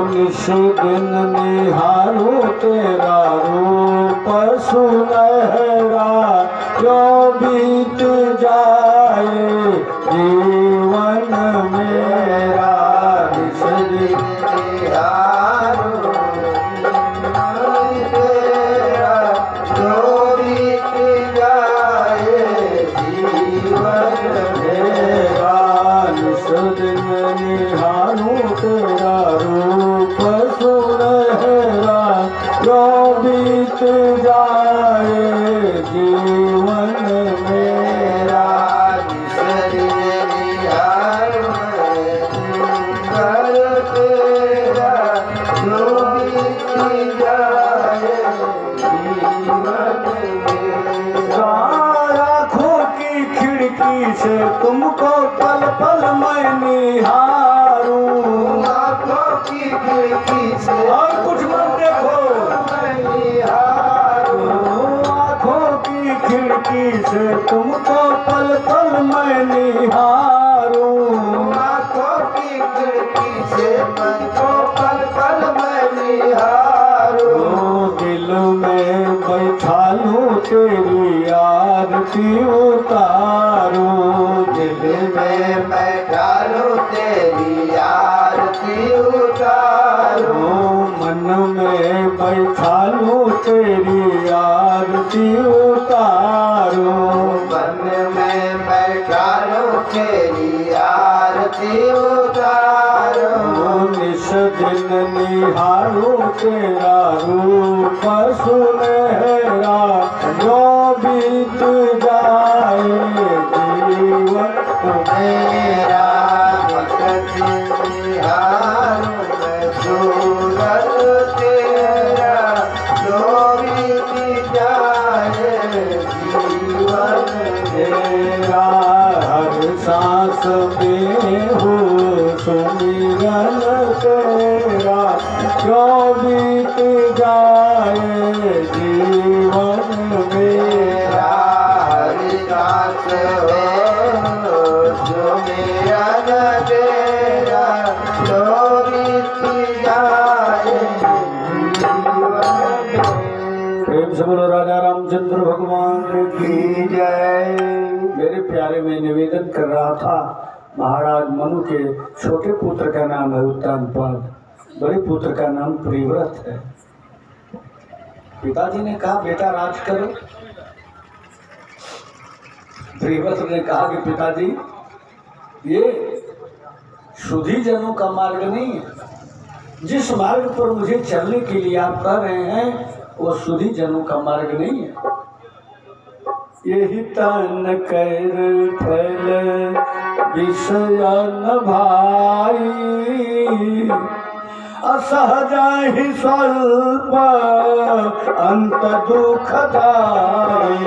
निश दिन निहारूं तेरा रूप सुनहरा, जो बीत जाए जीवन मेरा। निश दिन निहारूं तेरा, जो बीत जाए जीवन मेरा। निश दिन निहारूं तेरा रूप सुनहरा, जो बीत जाए जीवन मेरा। आँखों की खिड़की से तुमको पल पल मैं निहारूं, आँखों की खिड़की से और कुछ मत देखो। आँखों की खिड़की से तुमको पल पल मैं निहारूं, आँखों की खिड़की से तुमको पल पल मैं निहारूं। दिल में बैठा लूं तेरी आरती उतारूं, दिल में बैठा लूं तेरी आरती उतारूं। मन में बैठा लूं तेरी आरती उतारूं। मन में बैठा लूं तेरी आरती उतारूं। निश दिन निहारूं तेरा रूप सुनहरा, जो बीत जाए जीवन मेरा निहारूं मैं सूरत तेरा, जो बीत जाए जीवन मेरा। हर सांस में हो सुमिरन तेरा, जो बीत जाए जीवन मेरा। हरि दास हो जो मेरा न तेरा, जो बीत जाए जीवन प्रेम से बोलो राजा रामचंद्र भगवान की जय। मेरे प्यारे में निवेदन कर रहा था, महाराज मनु के छोटे पुत्र का नाम है उत्तानपाद, बड़े पुत्र का नाम प्रियव्रत है। पिताजी ने कहा बेटा राज करो। प्रियव्रत ने कहा कि पिताजी ये शुद्धि जनों का मार्ग नहीं है, जिस मार्ग पर मुझे चलने के लिए आप कह रहे हैं वो शुद्धि जनों का मार्ग नहीं है। यही तन कर फल विषयन भाई असहज ही स्वल्प अंत दुखदाई।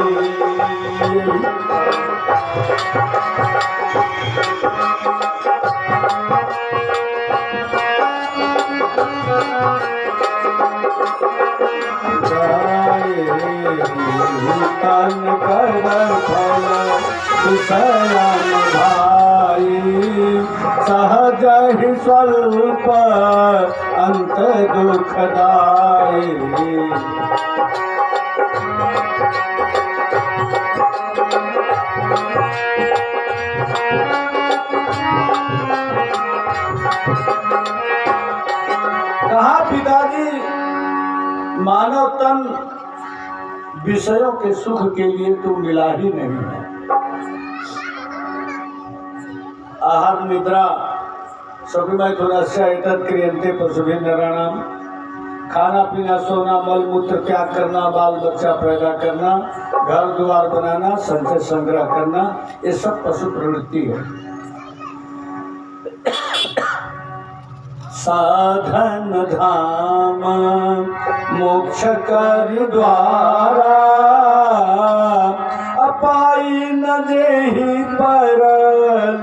तन कर फल विषयन भाई सहज ही स्वल्प अंत दुखदाई। कहा पिताजी मानव तन विषयों के सुख के लिए तो मिला ही नहीं है। आहार निद्रा सभी थोड़ा एतत् क्रियन्ते पशुभिः नराणाम। खाना पीना सोना मल मूत्र त्याग करना बाल बच्चा पैदा करना घर द्वार बनाना संचय संग्रह करना ये सब पशु प्रवृत्ति है। साधन धाम मोक्ष कर द्वारा अपाई न देहि पर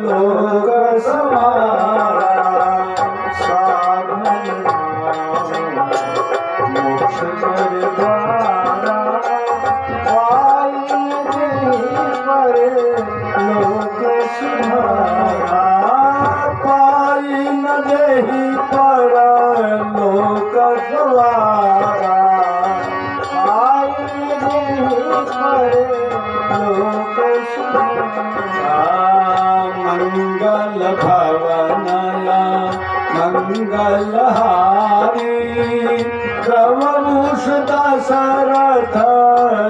लोक समारा। साधन मोक्ष कर द्वारा अपाई न देहि पर लोक समारा। पाई न देहि पर लोक द्वारा पाई न देहि पर लोक समारा। मंगल भवनया मंगलहारी प्रभुष दशरथ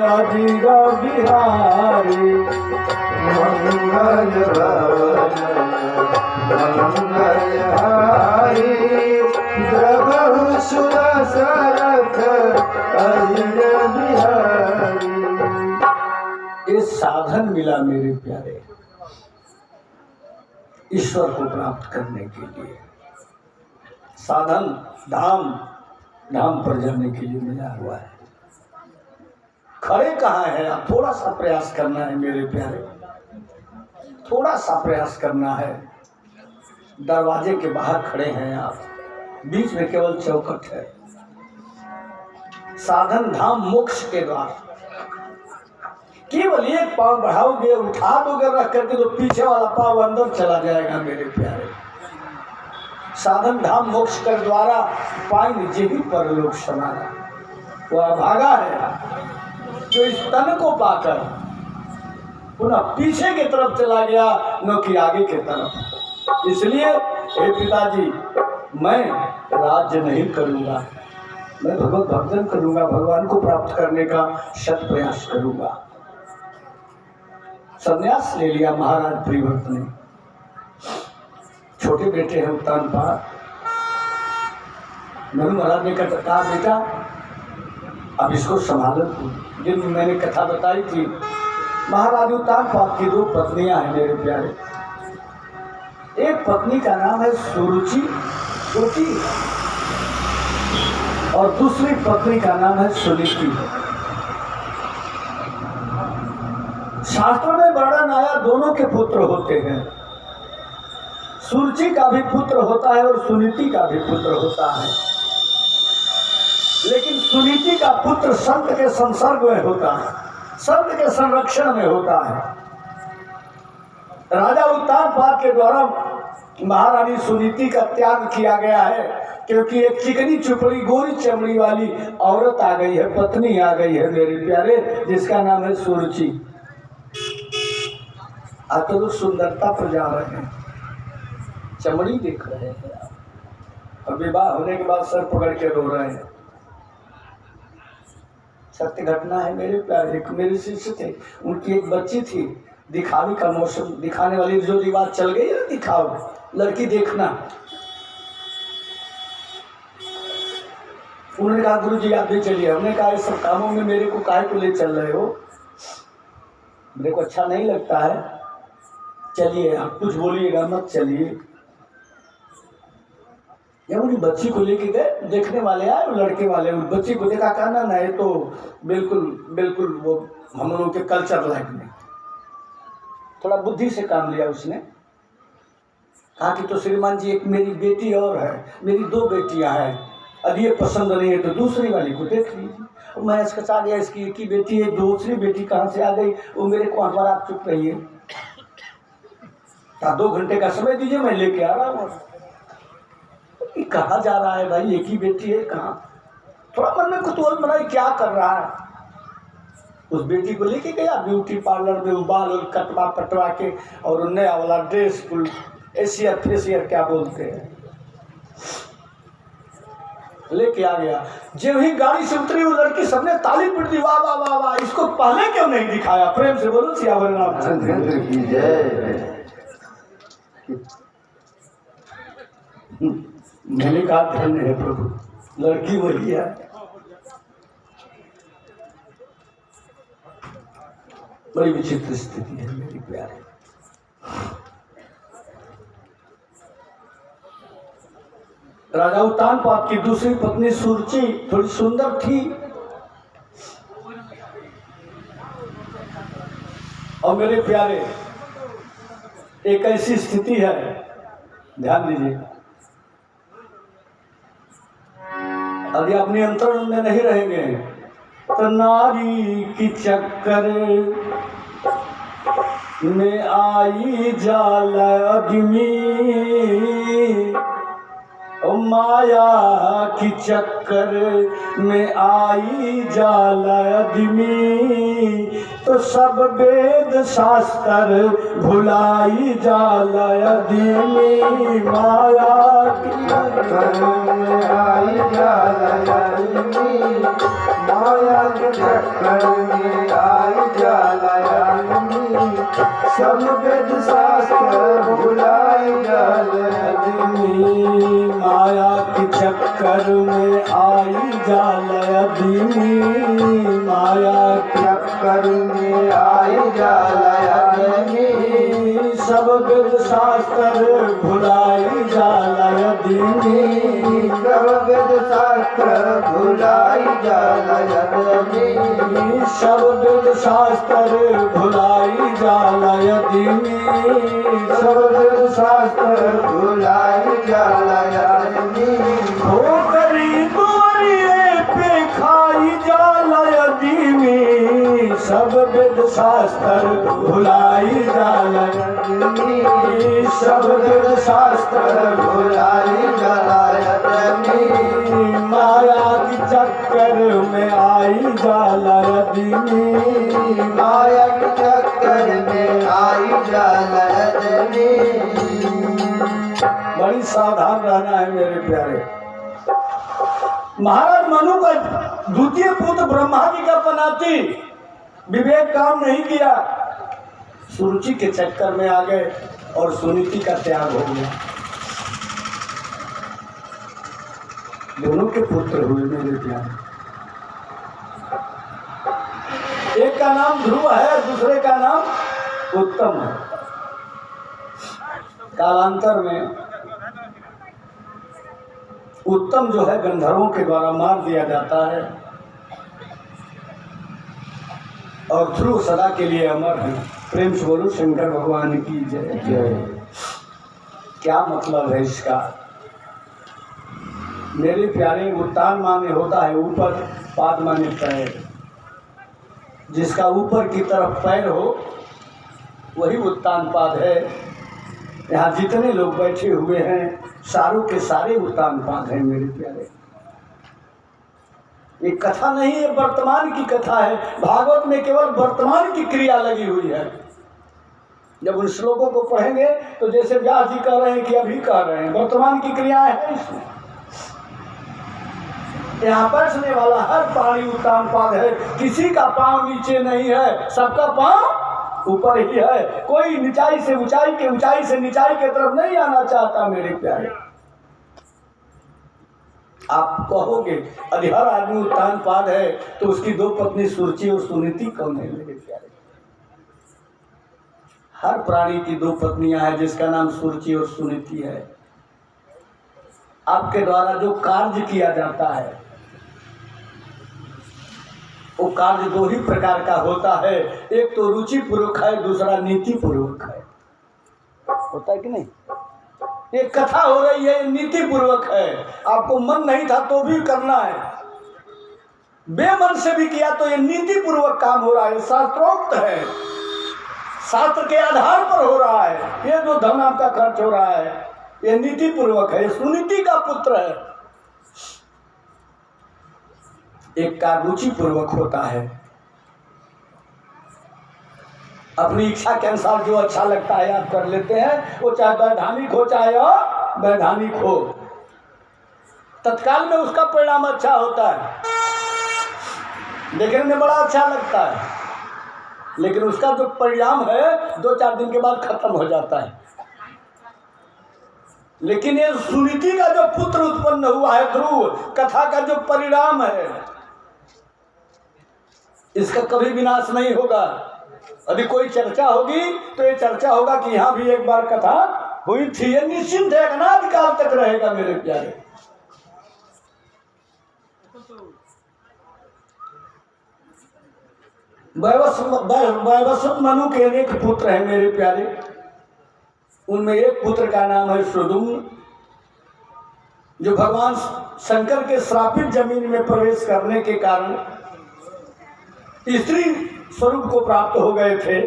अधीर बिहारी। मंगल भवन मंगलहारी प्रभु सुदशरथ अधीर बिहारी। ये साधन मिला मेरे प्यारे ईश्वर को प्राप्त करने के लिए। साधन धाम धाम पर जाने के लिए मिला हुआ है। खड़े कहाँ है आप? थोड़ा सा प्रयास करना है मेरे प्यारे, थोड़ा सा प्रयास करना है। दरवाजे के बाहर खड़े हैं आप, बीच में केवल चौखट है। साधन धाम मोक्ष के द्वार। केवल एक पांव बढ़ाओगे उठा दोगे रख करके तो पीछे वाला पांव अंदर चला जाएगा मेरे प्यारे। साधन धाम मोक्ष के द्वारा पाई जेहि पर लोक समारा। वह अभागा है जो इस तन को पाकर पुनः पीछे की तरफ चला गया न कि आगे की तरफ। इसलिए हे पिताजी मैं राज्य नहीं करूंगा, मैं भगवत भक्तन करूंगा, भगवान को प्राप्त करने का शत प्रयास करूंगा। संन्यास ले लिया महाराज प्रियव्रत ने। छोटे बेटे हैं उत्तानपाद। मनु महाराज ने कहा बेटा अब इसको संभालो। जिन मैंने कथा बताई थी महाराज उत्तानपाद की दो पत्नियां हैं मेरे प्यारे। एक पत्नी का नाम है सुरुचि श्रुति और दूसरी पत्नी का नाम है सुनीति। शास्त्रों में वर्णन आया दोनों के पुत्र होते हैं। सुरुचि का भी पुत्र होता है और सुनीति का भी पुत्र होता है, लेकिन सुनीति का पुत्र संत के संसर्ग में होता है, संत के संरक्षण में होता है। राजा उत्तानपाद के द्वारा महारानी सुनीति का त्याग किया गया है, क्योंकि एक चिकनी चुपड़ी गोरी चमड़ी वाली औरत आ गई है, पत्नी आ गई है मेरे प्यारे, जिसका नाम है सुरुचि। आज तो लोग सुंदरता पर जा रहे हैं, चमड़ी देख रहे हैं और विवाह होने के बाद सर पकड़ के रो रहे हैं। सत्य घटना है मेरे प्यारे। एक मेरे शिष्य थे, उनकी एक बच्ची थी। दिखावी का मौसम, दिखाने वाली जो रिवाज चल गई है, दिखाओ लड़की देखना। उन्होंने कहा गुरुजी आप भी चलिए। हमने कहा इस सब कामों में मेरे को काहे को ले चल रहे हो, मेरे को अच्छा नहीं लगता है। चलिए आप कुछ बोलिएगा मत, चलिए। जब उन्हें बच्ची को लेके गए, देखने वाले आए, लड़के वाले उस बच्ची को देखा, कहा ना ये तो बिल्कुल बिल्कुल वो हम लोगों के कल्चर लाइक नहीं। थोड़ा बुद्धि से काम लिया उसने, कहा कि तो श्रीमान जी एक मेरी बेटी और है, मेरी 2 बेटियां हैं, अब ये पसंद नहीं है तो दूसरी वाली को देख लीजिए। मैं इसका गया, इसकी एक ही बेटी है, दूसरी बेटी कहाँ से आ गई, वो मेरे को पर आप चुप रहिए, 2 घंटे का समय दीजिए, मैं लेके आ रहा हूँ। कहाँ जा रहा है भाई, एक ही बेटी है, कहाँ? थोड़ा मन में कुतूहल बनाई, क्या कर रहा है। उस बेटी को लेके गया ब्यूटी पार्लर में, बाल कटवा पटवा के और नया वाला ड्रेस, एशियर फेशियर क्या बोलते हैं, लेके आ गया। जब ही गाड़ी से उतरी वो लड़की सबने ताली पीट दी, वाह वाह वाह वाह, इसको पहले क्यों नहीं दिखाया? प्रेम से बोलो सियावर रामचंद्र की जय। मैंने कहा धन्य है प्रभु, लड़की वही है। बड़ी विचित्र स्थिति है मेरी प्यारे। राजा उत्तानपाद की दूसरी पत्नी सुरुचि थोड़ी सुंदर थी और मेरे प्यारे एक ऐसी स्थिति है, ध्यान दीजिए, यदि आप नियंत्रण में नहीं रहेंगे तो नारी की चक्कर में आई जाल अग्नि, माया की चक्कर में आई जाल अग्नि, तो सब वेद शास्त्र भुलाई जाल अग्नि, माया की चक्कर में आई जाल अग्नि, माया के चक्कर में आई जाल अग्नि, सब वेद शास्त्र भुलाई जाल अग्नि, माया के चक्कर में आई जाल अग्नि, माया के चक्कर में आई जाल अग्नि, सब वेद शास्त्र भुलाई जाल अग्नि, सब वेद शास्त्र भुलाई जाल अग्नि, सब वेद शास्त्र भुलाई जाल अग्नि, सब वेद शास्त्र भुलाई जाल अग्नि, हो करी गोरिये पे खाई जाल अग्नि, सब वेद शास्त्र भुलाई जाल अग्नि, सब वेद शास्त्र भुलाई जाल अग्नि, माया की चक्कर में आई जाल अग्नि, माया के चक्कर में आई जाल अग्नि। बड़ी सावधान रहना है मेरे प्यारे। महाराज मनु का द्वितीय पुत्र ब्रह्मा जी का पनाती विवेक काम नहीं किया, सुरुचि के चक्कर में आ गए और सुनीति का त्याग हो गया। दोनों के पुत्र हुए मेरे प्यारे, एक का नाम ध्रुव है, दूसरे का नाम उत्तम है। कालांतर में उत्तम जो है गंधर्वों के द्वारा मार दिया जाता है और ध्रुव सदा के लिए अमर है। प्रेम से बोलो शंकर भगवान की जय जय। क्या मतलब है इसका? मेरे प्यारे, उत्तान माने होता है ऊपर, पाद माने पैर। जिसका ऊपर की तरफ पैर हो वही उत्तान पाद है। यहाँ जितने लोग बैठे हुए हैं सारों के सारे उत्तान पाद हैं मेरे प्यारे। ये कथा नहीं है, वर्तमान की कथा है। भागवत में केवल वर्तमान की क्रिया लगी हुई है। जब उन श्लोकों को पढ़ेंगे तो जैसे व्यास जी कह रहे हैं कि अभी कह रहे हैं, वर्तमान की क्रिया है इसमें। यहाँ बैठने वाला हर प्राणी उत्तान पाद है। किसी का पांव नीचे नहीं है, सबका पांव ऊपर ही है। कोई नीचाई से ऊंचाई के, ऊंचाई से नीचाई के तरफ नहीं आना चाहता मेरे प्यारे। आप कहोगे यदि हर आदमी उत्तान पाद है तो उसकी 2 पत्नी सुरुचि और सुनीति कौन है मेरे प्यारे? हर प्राणी की दो पत्नियां हैं, जिसका नाम सुरुचि और सुनीति है। आपके द्वारा जो कार्य किया जाता है वो कार्य दो ही प्रकार का होता है, एक तो रुचि पूर्वक है, दूसरा नीति पूर्वक है। होता है कि नहीं? एक कथा हो रही है, नीति पूर्वक है, आपको मन नहीं था तो भी करना है, बेमन से भी किया तो ये नीति पूर्वक काम हो रहा है, शास्त्रोक्त है, शास्त्र के आधार पर हो रहा है। ये जो धन आपका खर्च हो रहा है ये नीति पूर्वक है, सुनीति का पुत्र है। एक का रुचि पूर्वक होता है, अपनी इच्छा के अनुसार जो अच्छा लगता है आप कर लेते हैं, वो चाहे वैधानिक हो चाहे वैधानिक हो, तत्काल में उसका परिणाम अच्छा होता है, देखने में बड़ा अच्छा लगता है, लेकिन उसका जो परिणाम है 2-4 दिन के बाद खत्म हो जाता है। लेकिन ये सुनीति का जो पुत्र उत्पन्न हुआ है ध्रुव, कथा का जो परिणाम है, इसका कभी विनाश नहीं होगा। यदि कोई चर्चा होगी तो ये चर्चा होगा कि यहाँ भी एक बार कथा हुई थी, ये निश्चिंत है, अनादि काल तक रहेगा मेरे प्यारे। वैवस्वत मनु के अनेक पुत्र हैं मेरे प्यारे, उनमें एक पुत्र का नाम है सुदुम्न, जो भगवान शंकर के श्रापित जमीन में प्रवेश करने के कारण स्त्री स्वरूप को प्राप्त हो गए थे।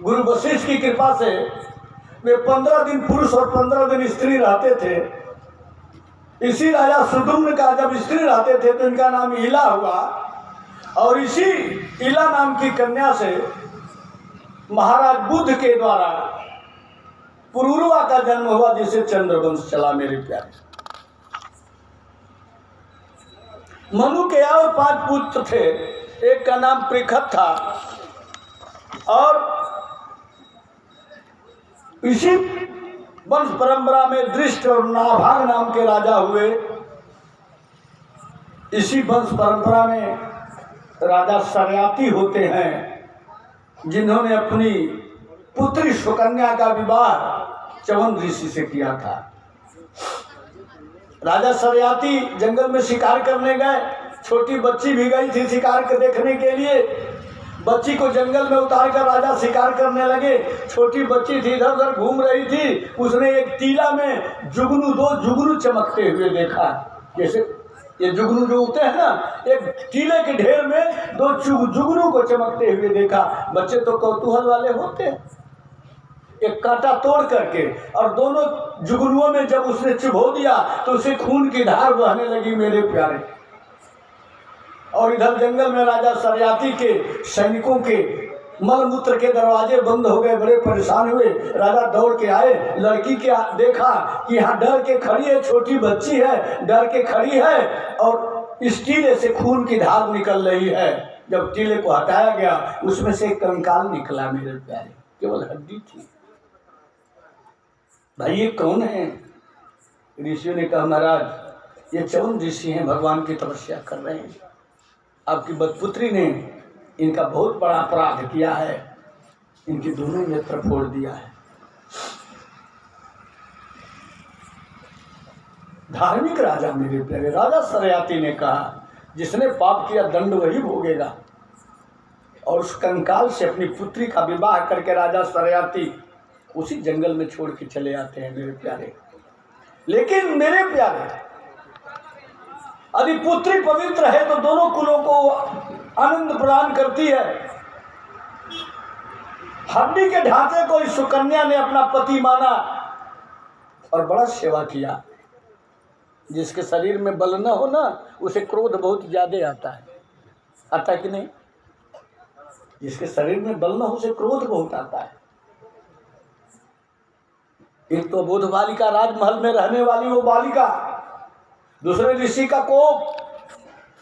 गुरु वशिष्ठ की कृपा से वे 15 दिन पुरुष और 15 दिन स्त्री रहते थे। इसी राजा सुदुम्न का जब स्त्री रहते थे तो इनका नाम इला हुआ, और इसी इला नाम की कन्या से महाराज बुद्ध के द्वारा पुरुरवा का जन्म हुआ, जिसे चंद्रवंश चला मेरे प्यारे। मनु के और 5 पुत्र थे, एक का नाम पृखत था, और इसी वंश परंपरा में दृष्ट और नाभाग नाम के राजा हुए। इसी वंश परंपरा में राजा सरियाती होते हैं, जिन्होंने अपनी पुत्री सुकन्या का विवाह च्यवन ऋषि से किया था। राजा सरियाती जंगल में शिकार करने गए, छोटी बच्ची भी गई थी शिकार को देखने के लिए। बच्ची को जंगल में उतार कर राजा शिकार करने लगे। छोटी बच्ची थी, इधर उधर घूम रही थी, उसने एक टीला में जुगनू, 2 जुगनू चमकते हुए देखा। जैसे ये जुगनू जो होते हैं ना, एक टीले के ढेर में 2 जुगनू को चमकते हुए देखा। बच्चे तो कौतूहल वाले होते हैं, एक कांटा तोड़ करके, और दोनों जुगनुओं में जब उसने चुभो दिया तो उसे खून की धार बहने लगी मेरे प्यारे। और इधर जंगल में राजा सरियाती के सैनिकों के मलमूत्र के दरवाजे बंद हो गए, बड़े परेशान हुए। राजा दौड़ के आए, लड़की के देखा कि यहाँ डर के खड़ी है, छोटी बच्ची है, डर के खड़ी है, और इस टीले से खून की धार निकल रही है। जब टीले को हटाया गया, उसमें से एक कंकाल निकला मेरे प्यारे, केवल हड्डी थी। भाई ये कौन है? ऋषियों ने कहा महाराज ये च्यवन ऋषि हैं, भगवान की तपस्या कर रहे हैं। आपकी बदपुत्री ने इनका बहुत बड़ा अपराध किया है, इनके दोनों नेत्र फोड़ दिया है। धार्मिक राजा मेरे प्यारे, राजा सरियाती ने कहा जिसने पाप किया दंड वही भोगेगा, और उस कंकाल से अपनी पुत्री का विवाह करके राजा सरियाती उसी जंगल में छोड़ के चले आते हैं मेरे प्यारे। लेकिन मेरे प्यारे, यदि पुत्री पवित्र है तो दोनों कुलों को आनंद प्रदान करती है। हड्डी के ढांचे को इस सुकन्या ने अपना पति माना और बड़ा सेवा किया। जिसके शरीर में बल न हो ना, उसे क्रोध बहुत ज्यादा आता है। आता है कि नहीं? जिसके शरीर में बल न हो उसे क्रोध बहुत आता है। एक तो बोध बालिका, राजमहल में रहने वाली वो बालिका, दूसरे ऋषि का कोप,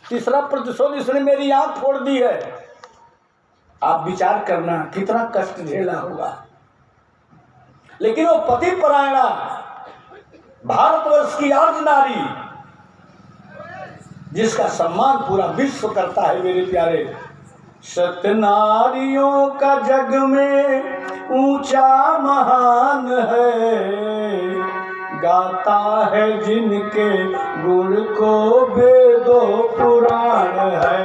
तीसरा प्रतिशोध, इसने मेरी आंख फोड़ दी है। आप विचार करना कितना कष्ट झेला होगा। लेकिन वो पति परायणा भारतवर्ष की आर्य नारी, जिसका सम्मान पूरा विश्व करता है मेरे प्यारे, सतनारियों का जग में ऊंचा महान है, गाता है जिनके गुण को वेदो पुराण है।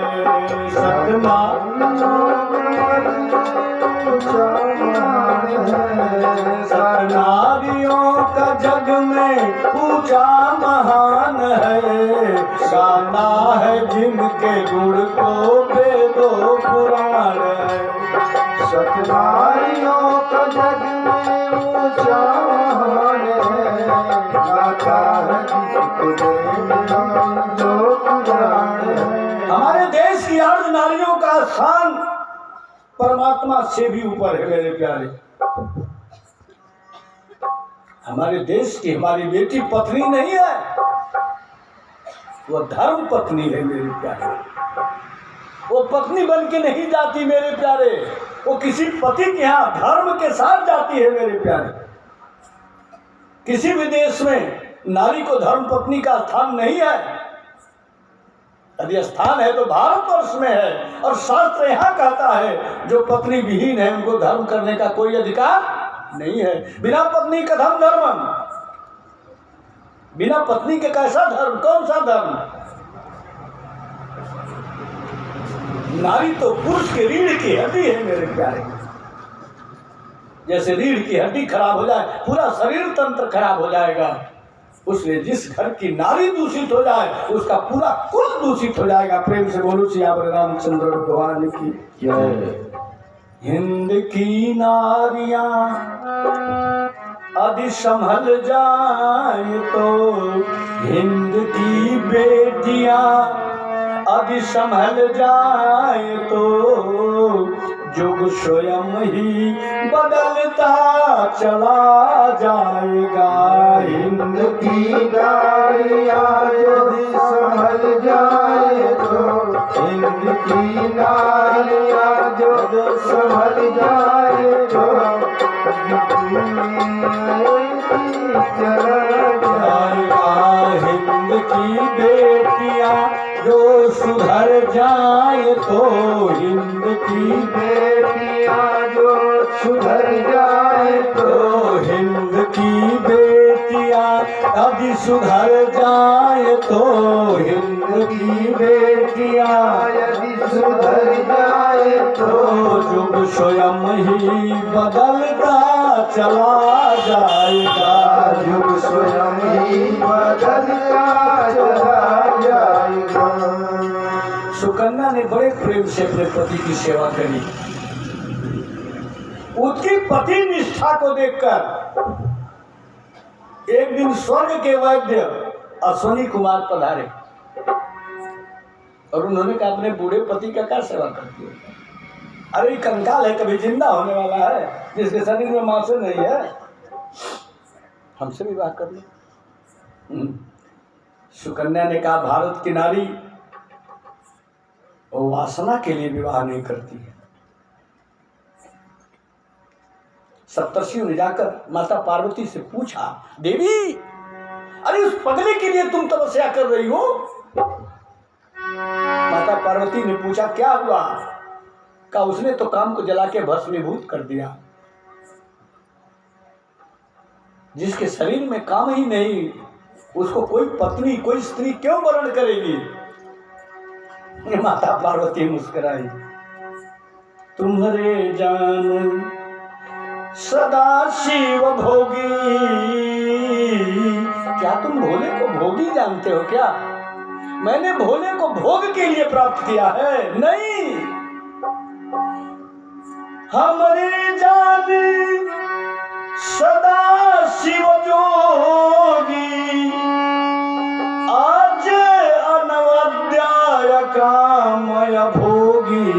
सतनारियों का जग में ऊंचा महान है, गाता है जिनके गुण को वेदो पुराण है। सतनारियों का जग में ऊंचा महान है, गाता है जिसके वेदो पुराण है। हमारे देश की अर्ध नारियों का स्थान परमात्मा से भी ऊपर है मेरे प्यारे। हमारे देश की हमारी बेटी पत्नी नहीं है, वो धर्म पत्नी है मेरे प्यारे। वो पत्नी बन के नहीं जाती मेरे प्यारे, वो किसी पति के यहाँ धर्म के साथ जाती है मेरे प्यारे। किसी भी देश में नारी को धर्म पत्नी का स्थान नहीं है। यदि स्थान है तो भारतवर्ष में है, और शास्त्र यहाँ कहता है जो पत्नी विहीन है उनको धर्म करने का कोई अधिकार नहीं है। बिना पत्नी का धर्म, बिना पत्नी के कैसा धर्म, कौन सा धर्म? नारी तो पुरुष के रीढ़ की हड्डी है मेरे प्यारे। जैसे रीढ़ की हड्डी खराब हो जाए पूरा शरीर तंत्र खराब हो जाएगा, उसलिए जिस घर की नारी दूषित हो जाए उसका पूरा कुल दूषित हो जाएगा। प्रेम से बोलो सियावर रामचंद्र भगवान की जय। हिंद की नारियां यदि संभल जाए तो, हिंद की बेटियां यदि संभल जाए तो, युग स्वयं ही बदलता चला जाएगा। हिंद की नारियां यदि संभल जाए तो, हिंद की नारियां यदि संभल जाए तो, हिंद की बेटियां जो सुधर जाए तो, हिंद की बेटियां जो सुधर जाए तो, हिंद की बेटियां यदि सुधर जाए तो, हिंद की बेटियां यदि सुधर जाए तो, युग स्वयं ही बदलता चला जाएगा। युग स्वयं ही बदलता चला जाएगा। सुकन्या ने बड़े प्रेम से अपने पति की सेवा करी। उसकी पति निष्ठा को देखकर एक दिन स्वर्ग के वैद्य अश्वनी कुमार पधारे और उन्होंने कहा अपने बूढ़े पति का क्या सेवा करती है? अरे कंकाल है, कभी जिंदा होने वाला है, जिसके शरीर में मांस नहीं है, हमसे विवाह कर लो। सुकन्या ने कहा भारत की नारी वो वासना के लिए विवाह नहीं करती है। सप्तर्षियों ने जाकर माता पार्वती से पूछा, देवी अरे उस पगले के लिए तुम तपस्या कर रही हो? माता पार्वती ने पूछा क्या हुआ? कहा उसने तो काम को जला के भस्मीभूत कर दिया। जिसके शरीर में काम ही नहीं उसको कोई पत्नी कोई स्त्री क्यों वर्ण करेगी? माता पार्वती मुस्कुराई, तुम्हारे जान सदा शिव भोगी। क्या तुम भोले को भोगी जानते हो क्या? मैंने भोले को भोग के लिए प्राप्त किया है, नहीं। हमारे जान सदा शिव जोगी, आज अनवद्याय कामय भोगी।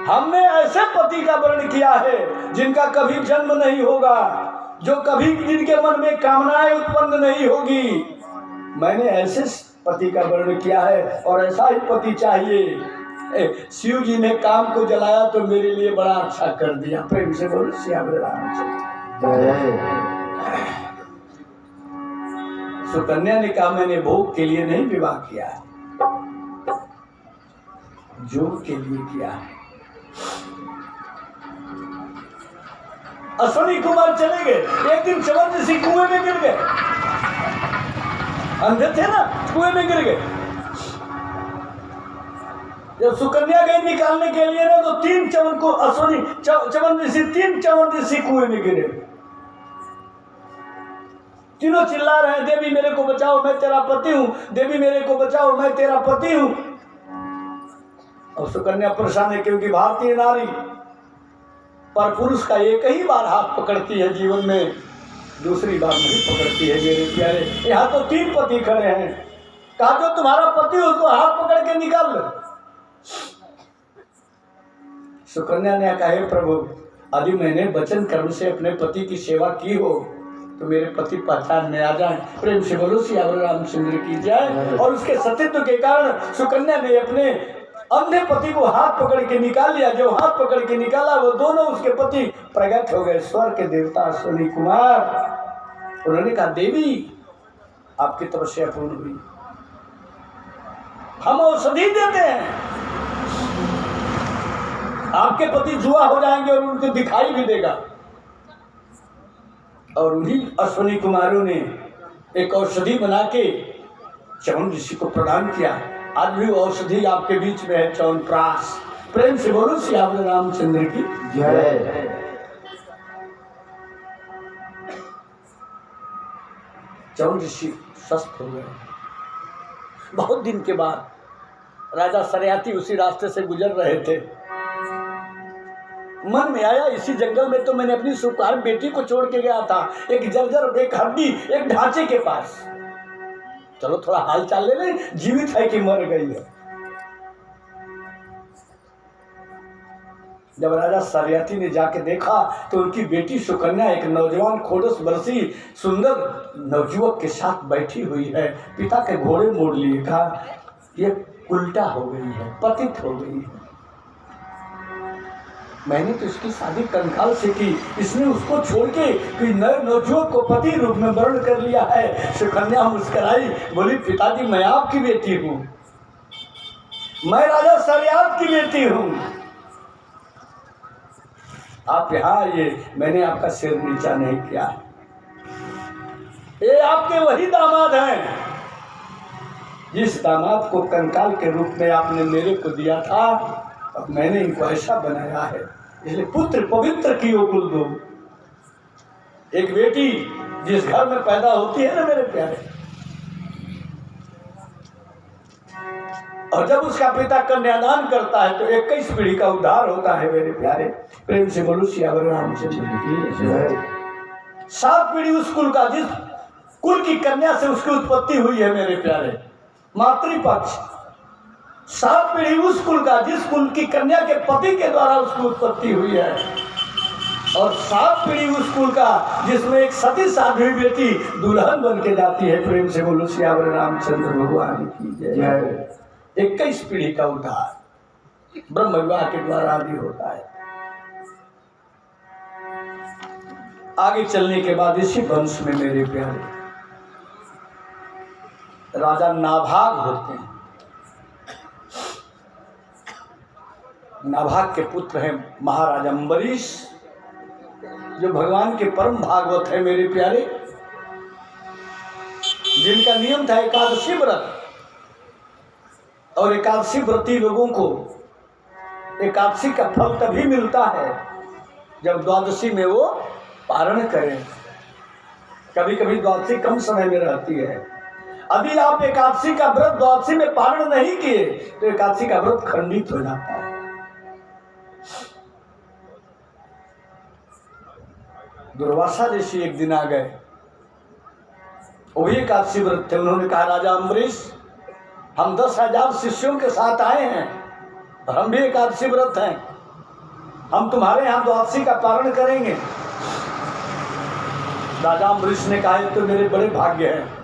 हमने ऐसे पति का वर्ण किया है जिनका कभी जन्म नहीं होगा, जो कभी जिनके मन में कामनाएं उत्पन्न नहीं होगी। मैंने ऐसे पति का वर्ण किया है और ऐसा ही पति चाहिए। शिव जी ने काम को जलाया तो मेरे लिए बड़ा अच्छा कर दिया। प्रेम से बोलो श्याम रामचंद्र। सुकन्या ने कहा मैंने भोग के लिए नहीं विवाह किया है। जोग के लिए किया है। अश्विनी कुमार चले गए, एक दिन चवन ऋषि कुएं में गिर गए, अंधे थे ना, कुएं में गिर गए। जब सुकन्या गई निकालने के लिए ना, तो 3 चवन को अश्विनी चवन ऋषि 3 चवन ऋषि कुएं में गिरे। तीनों चिल्ला रहे हैं, देवी मेरे को बचाओ, मैं तेरा पति हूं, देवी मेरे को बचाओ, मैं तेरा पति हूं। और सुकन्या परेशान है, क्योंकि भारतीय नारी पर पुरुष का एक ही बार हाथ पकड़ती है जीवन में, दूसरी बार नहीं पकड़ती है मेरे प्यारे। यहाँ तो 3 पति खड़े हैं, कहा जो तुम्हारा पति उसको हाथ पकड़ के निकाल लो। सुकन्या ने कहा, हे प्रभु, यदि मैंने वचन कर्म से अपने पति की सेवा की हो तो मेरे पति पहचान में आ जाए। प्रेम से बोलो सियावर रामचंद्र की जय। और उसके सतीत्व के कारण सुकन्या ने अपने अंधे पति को हाथ पकड़ के निकाल लिया। जो हाथ पकड़ के निकाला वो दोनों उसके पति प्रकट हो गए, स्वर्ग के देवता अश्विनी कुमार। उन्होंने कहा, देवी आपकी तपस्या पूर्ण हुई, हम औषधि देते हैं, आपके पति जुआ हो जाएंगे और उनको दिखाई भी देगा। और उन्हीं अश्विनी कुमारों ने एक औषधि बना के चवन ऋषि को प्रदान किया। आज भी वो औषधि आपके बीच में है, च्यवनप्राश। प्रेम से बोलो सियावर रामचंद्र की जय। चवन ऋषि स्वस्थ हो गए। बहुत दिन के बाद राजा सरयाती उसी रास्ते से गुजर रहे थे। मन में आया, इसी जंगल में तो मैंने अपनी सुकुमार बेटी को छोड़ के गया था, एक जर्जर, एक हड्डी, एक ढांचे के पास। चलो थोड़ा हाल चाल ले लें, जीवित है कि मर गई है। जब राजा सरयाती ने जाके देखा तो उनकी बेटी सुकन्या एक नौजवान खोडस बरसी सुंदर नवयुवक के साथ बैठी हुई है। पिता के घोड़े मोड़ लिए, कहा ये उल्टा हो गई है, पतित हो गई है। मैंने तो इसकी शादी कंकाल से की, इसने उसको छोड़ के नवयुवक को पति रूप में वर्ण कर लिया है। सुकन्या मुस्कुराई, बोली, पिताजी मैं आपकी बेटी हूँ, मैं राजा सरयात की बेटी हूँ, आप यहाँ आइए, मैंने आपका सिर नीचा नहीं किया। ये आपके वही दामाद हैं जिस दामाद को कंकाल के रूप में आपने मेरे को दिया था, अब मैंने इनको ऐसा बनाया है। इसलिए पुत्र पवित्र की कुल दो। एक बेटी जिस घर में पैदा होती है ना मेरे प्यारे, और जब उसका पिता कन्यादान करता है तो 21 पीढ़ी का उद्धार होता है मेरे प्यारे। प्रेम से बोलो सियावर रामचंद्र की। 7 पीढ़ी उस कुल का, जिस कुल की कन्या से उसकी उत्पत्ति हुई है मेरे प्यारे, मातृपक्ष। 7 पीढ़ी उस कुल का जिस कुल की कन्या के पति के द्वारा उसकी उत्पत्ति हुई है, और 7 पीढ़ी उस कुल का जिसमें एक सती साध्वी बेटी दुल्हन बन के जाती है। प्रेम से बोलो सियावर रामचंद्र भगवान की जय। 21 पीढ़ी का उद्धार ब्रह्म विवाह के द्वारा आदि होता है। आगे चलने के बाद इसी वंश में मेरे प्यारे राजा नाभाग होते हैं। नाभाग के पुत्र हैं महाराजा अम्बरीश, जो भगवान के परम भागवत है मेरे प्यारे, जिनका नियम था एकादशी व्रत। और एकादशी व्रती लोगों को एकादशी का फल तभी मिलता है जब द्वादशी में वो पारण करें। कभी कभी द्वादशी कम समय में रहती है। यदि आप एकादशी का व्रत द्वादशी में पारण नहीं किए तो एकादशी का व्रत खंडित हो जाता है। दुर्वासा ऋषि एक दिन आ गए, वो भी एकादशी व्रत थे। उन्होंने कहा, राजा अम्बरीश, हम 10,000 शिष्यों के साथ आए हैं और हम भी एकादशी व्रत हैं, हम तुम्हारे यहाँ द्वादशी का पारण करेंगे। राजा अम्बरीश ने कहा, तो मेरे बड़े भाग्य हैं।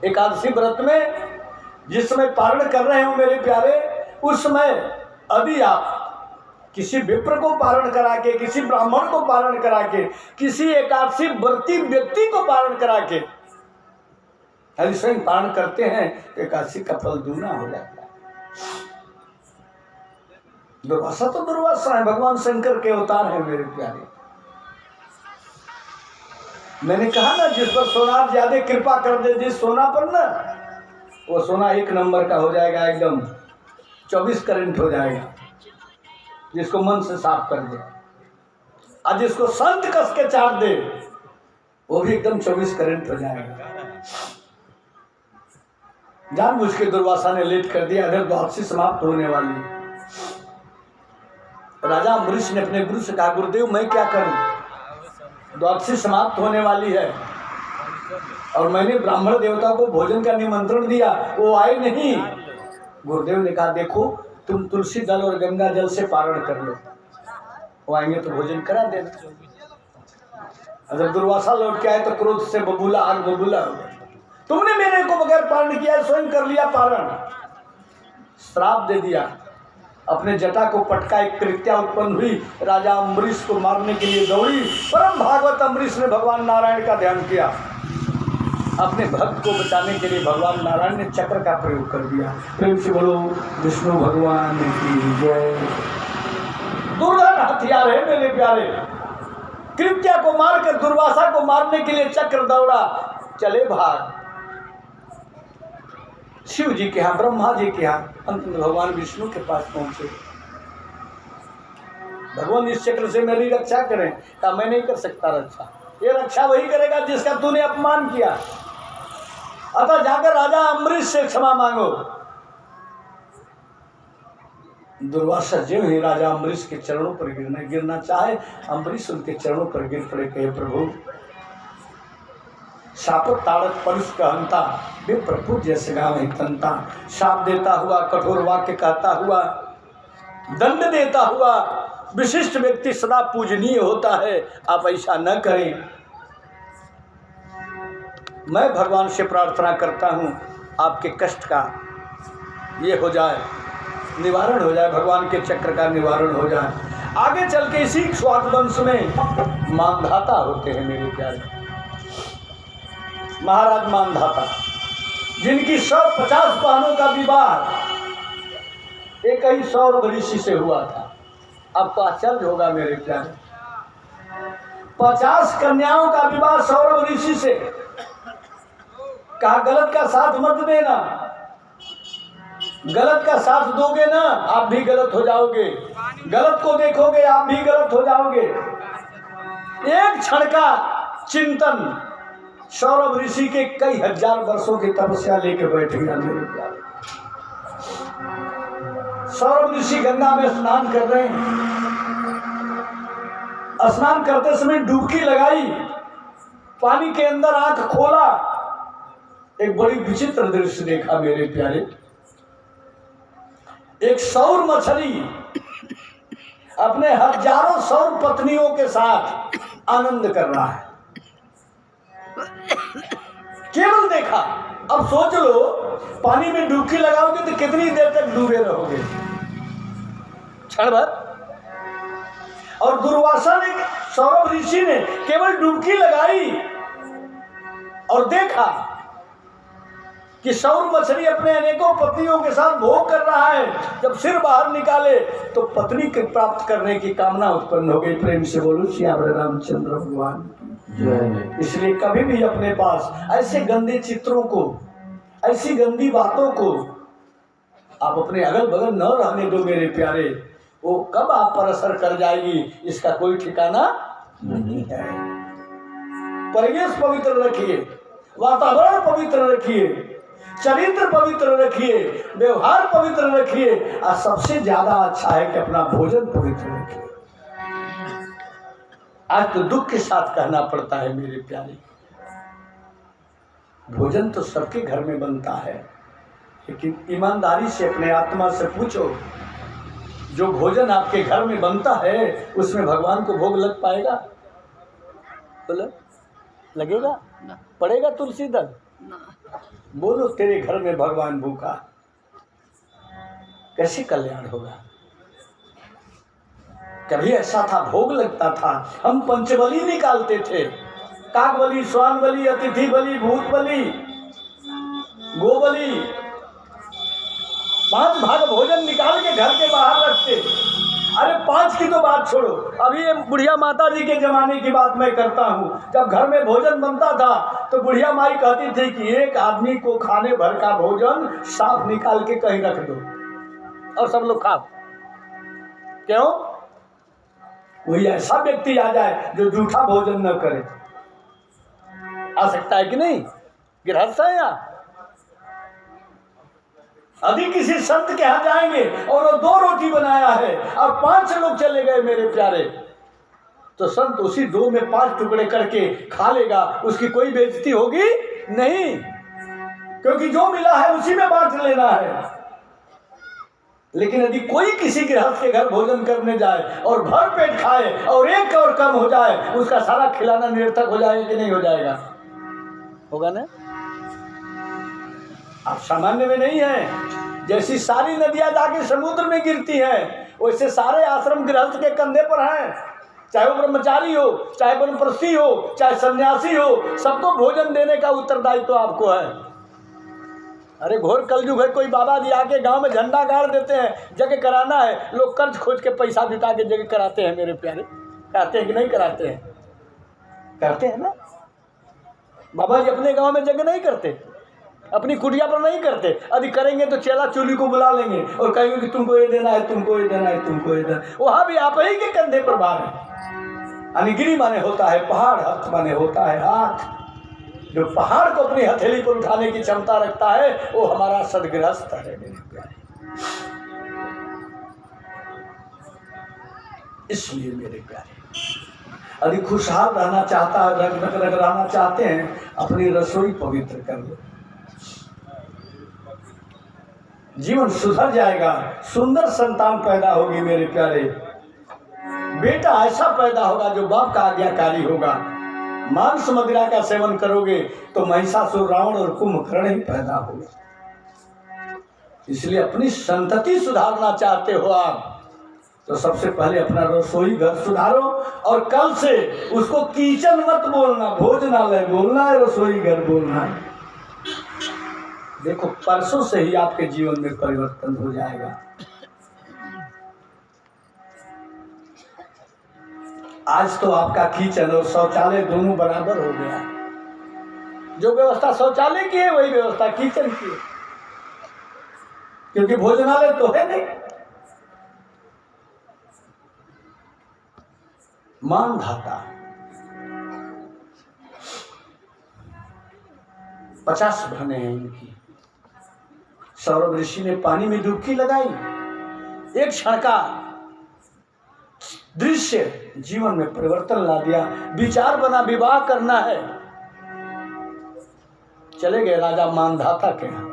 एकादशी व्रत में जिस समय पारण कर रहे हो मेरे प्यारे, उस समय यदि आप किसी विप्र को पारण करा के, किसी ब्राह्मण को पारण करा के, किसी एकादशी व्रती व्यक्ति को पारण करा के यदि स्वयं पारण करते हैं तो एकादशी का फल दूना हो जाता है। दुर्वासा तो दुर्वासा है, भगवान शंकर के अवतार है मेरे प्यारे। मैंने कहा ना, जिस पर सोनार ज्यादा कृपा कर दे, जिस सोना पर ना, वो सोना एक नंबर का हो जाएगा, एकदम 24 करंट हो जाएगा, जिसको मन से साफ कर दे। और जिसको संत कस के चाट दे, वो भी एकदम 24 करंट हो जाएगा। जानबूझ के दुर्वासा ने लेट कर दिया, अगर द्वादशी समाप्त होने वाली। राजा अम्बरीश ने अपने गुरु से कहा, गुरुदेव मैं क्या करूं, द्वादशी समाप्त होने वाली है और मैंने ब्राह्मण देवता को भोजन का निमंत्रण दिया, वो आए नहीं। गुरुदेव ने कहा, देखो तुम तुलसी दल और गंगा जल से पारण कर लो, वो आएंगे तो भोजन करा देना। अगर दुर्वासा लौट के आए तो क्रोध से बबूला, आग बबूला हो गया, तुमने मेरे को बगैर पारण किया, स्वयं कर लिया पारण। श्राप दे दिया, अपने जटा को पटका, एक कृत्या उत्पन्न हुई, राजा अम्बरीश को मारने के लिए दौड़ी। परम भागवत अम्बरीश ने भगवान नारायण का ध्यान किया, अपने भक्त को बचाने के लिए भगवान नारायण ने चक्र का प्रयोग कर दिया। प्रेम से बोलो विष्णु भगवान की जय। दुर्धर हथियार है मेरे प्यारे, कृत्या को मारकर दुर्वासा को मारने के लिए चक्र दौड़ा, चले भाग शिव जी के यहाँ, ब्रह्मा जी के यहाँ, अंत में भगवान विष्णु के पास पहुंचे। भगवान इस चक्र से मेरी रक्षा करें, कहा मैं नहीं कर सकता रक्षा, ये रक्षा वही करेगा जिसका तूने अपमान किया, अतः जाकर राजा अम्बरीश से क्षमा मांगो। दुर्वासा जो ही राजा अम्बरीश के चरणों पर गिरना चाहे, अम्बरीश उनके चरणों पर गिर पड़े, कहे प्रभु शापत ताड़क परुष कहता, वे प्रभु जैसे गाँव तंता। शाप देता हुआ, कठोर वाक्य कहता हुआ, दंड देता हुआ विशिष्ट व्यक्ति सदा पूजनीय होता है, आप ऐसा न करें। मैं भगवान से प्रार्थना करता हूँ आपके कष्ट का ये हो जाए, निवारण हो जाए, भगवान के चक्र का निवारण हो जाए। आगे चल के इसी स्वाद वंश में मानधाता होते हैं मेरे प्यारे, महाराज मानधाता, जिनकी 150 बहनों का विवाह एक ही सौरभ ऋषि से हुआ था। आपको आश्चर्य होगा मेरे प्यारे, 50 कन्याओं का विवाह सौरभ ऋषि से। कहा गलत का साथ मत देना, गलत का साथ दोगे ना आप भी गलत हो जाओगे, गलत को देखोगे आप भी गलत हो जाओगे। एक क्षण का चिंतन सौरभ ऋषि के कई हजार वर्षों की तपस्या लेके बैठ गया मेरे प्यारे। सौरभ ऋषि गंगा में स्नान कर रहे हैं, स्नान करते समय डुबकी लगाई, पानी के अंदर आंख खोला, एक बड़ी विचित्र दृश्य देखा मेरे प्यारे। एक सौर मछली अपने हजारों सौर पत्नियों के साथ आनंद कर रहा है, केवल देखा। अब सोच लो, पानी में डुबकी लगाओगे तो कितनी देर तक डूबे रहोगे, क्षण भर। और दुर्वासा ने, सौरभ ऋषि ने केवल डुबकी लगाई और देखा कि सौर मछली अपने अनेकों पत्नियों के साथ भोग कर रहा है। जब सिर बाहर निकाले तो पत्नी के प्राप्त करने की कामना उत्पन्न हो गई। प्रेम से बोलो श्याम रामचंद्र भगवान। इसलिए कभी भी अपने पास ऐसे गंदे चित्रों को, ऐसी गंदी बातों को आप अपने अगल बगल न रहने दो मेरे प्यारे। वो कब आप पर असर कर जाएगी इसका कोई ठिकाना नहीं है। परिवेश पवित्र रखिए, वातावरण पवित्र रखिए, चरित्र पवित्र रखिए, व्यवहार पवित्र रखिए, और सबसे ज्यादा अच्छा है कि अपना भोजन पवित्र रखिए। आज तो दुख के साथ कहना पड़ता है मेरे प्यारे, भोजन तो सबके घर में बनता है, लेकिन ईमानदारी से अपने आत्मा से पूछो, जो भोजन आपके घर में बनता है उसमें भगवान को भोग लग पाएगा? बोलो, लगेगा? पड़ेगा तुलसी दल? बोलो, तेरे घर में भगवान भूखा, कैसे कल्याण होगा? कभी ऐसा था, भोग लगता था, हम पंचबली निकालते थे, काक बलि, श्वान बलि, अतिथि बलि, भूत बलि, गोबलि, 5 भाग भोजन निकाल के घर के बाहर रखते। अरे 5 की तो बात छोड़ो, अभी ये बुढ़िया माता जी के ज़माने की बात मैं करता हूँ। जब घर में भोजन बनता था तो बुढ़िया माई कहती थी कि एक आदमी को खाने भर का भोजन साफ निकाल के कहीं रख दो और सब लोग खाओ। क्यों? कोई ऐसा व्यक्ति आ जाए जो जूठा भोजन न करे। आ सकता है कि नहीं? गृहस्थ है यहाँ। अभी किसी संत के यहाँ जाएंगे और वो 2 रोटी बनाया है और 5 लोग चले गए मेरे प्यारे, तो संत उसी 2 में 5 टुकड़े करके खा लेगा, उसकी कोई बेइज्जती होगी नहीं, क्योंकि जो मिला है उसी में बांट लेना है। लेकिन यदि कोई किसी गृहस्थ के घर भोजन करने जाए और भर पेट खाए और एक और कम हो जाए, उसका सारा खिलाना निरर्थक हो जाएगा कि नहीं हो जाएगा? होगा ना? आप सामान्य में नहीं है। जैसी सारी नदियां जाके समुद्र में गिरती हैं, वैसे सारे आश्रम गृहस्थ के कंधे पर हैं। चाहे वो ब्रह्मचारी हो, चाहे वनप्रस्थी हो, चाहे सन्यासी हो, सबको भोजन देने का उत्तरदायित्व तो आपको है। अरे घोर कलयुग है, कोई बाबा जी आके गांव में झंडा गाड़ देते हैं, जगह कराना है, लोग कर्ज खोज के पैसा जुटा के जगह कराते हैं। मेरे प्यारे, कराते हैं कि नहीं कराते हैं? करते हैं ना। बाबा जी अपने गांव में जगह नहीं करते, अपनी कुटिया पर नहीं करते। यदि करेंगे तो चेला चूली को बुला लेंगे और कहेंगे कि तुमको ये देना है, तुमको ये देना है, तुमको ये देना है। वहाँ भी आप ही के कंधे पर भार है। अनिगिरी माने होता है पहाड़, हथ माने होता है हाथ। जो पहाड़ को अपनी हथेली पर उठाने की क्षमता रखता है वो हमारा सदगृहस्थ है मेरे प्यारे। इसलिए मेरे प्यारे, यदि खुशहाल रहना चाहता है, रग रहना चाहते हैं, अपनी रसोई पवित्र कर लो, जीवन सुधर जाएगा। सुंदर संतान पैदा होगी मेरे प्यारे। बेटा ऐसा पैदा होगा जो बाप का आज्ञाकारी होगा। मांस मदिरा का सेवन करोगे तो महिषासुर, रावण और कुंभकर्ण ही पैदा होगा। इसलिए अपनी संतति सुधारना चाहते हो आप, तो सबसे पहले अपना रसोई घर सुधारो। और कल से उसको किचन मत बोलना, भोजनालय बोलना है, रसोई घर बोलना है। देखो परसों से ही आपके जीवन में परिवर्तन हो जाएगा। आज तो आपका किचन और शौचालय दोनों बराबर हो गया। जो व्यवस्था शौचालय की है वही व्यवस्था किचन की है, क्योंकि भोजनालय तो है नहीं। मानधाता 50 बहनें हैं इनकी। सौरभ ऋषि ने पानी में डुबकी लगाई, एक क्षण का दृश्य जीवन में परिवर्तन ला दिया। विचार बना विवाह करना है, चले गए राजा मानधाता के यहाँ।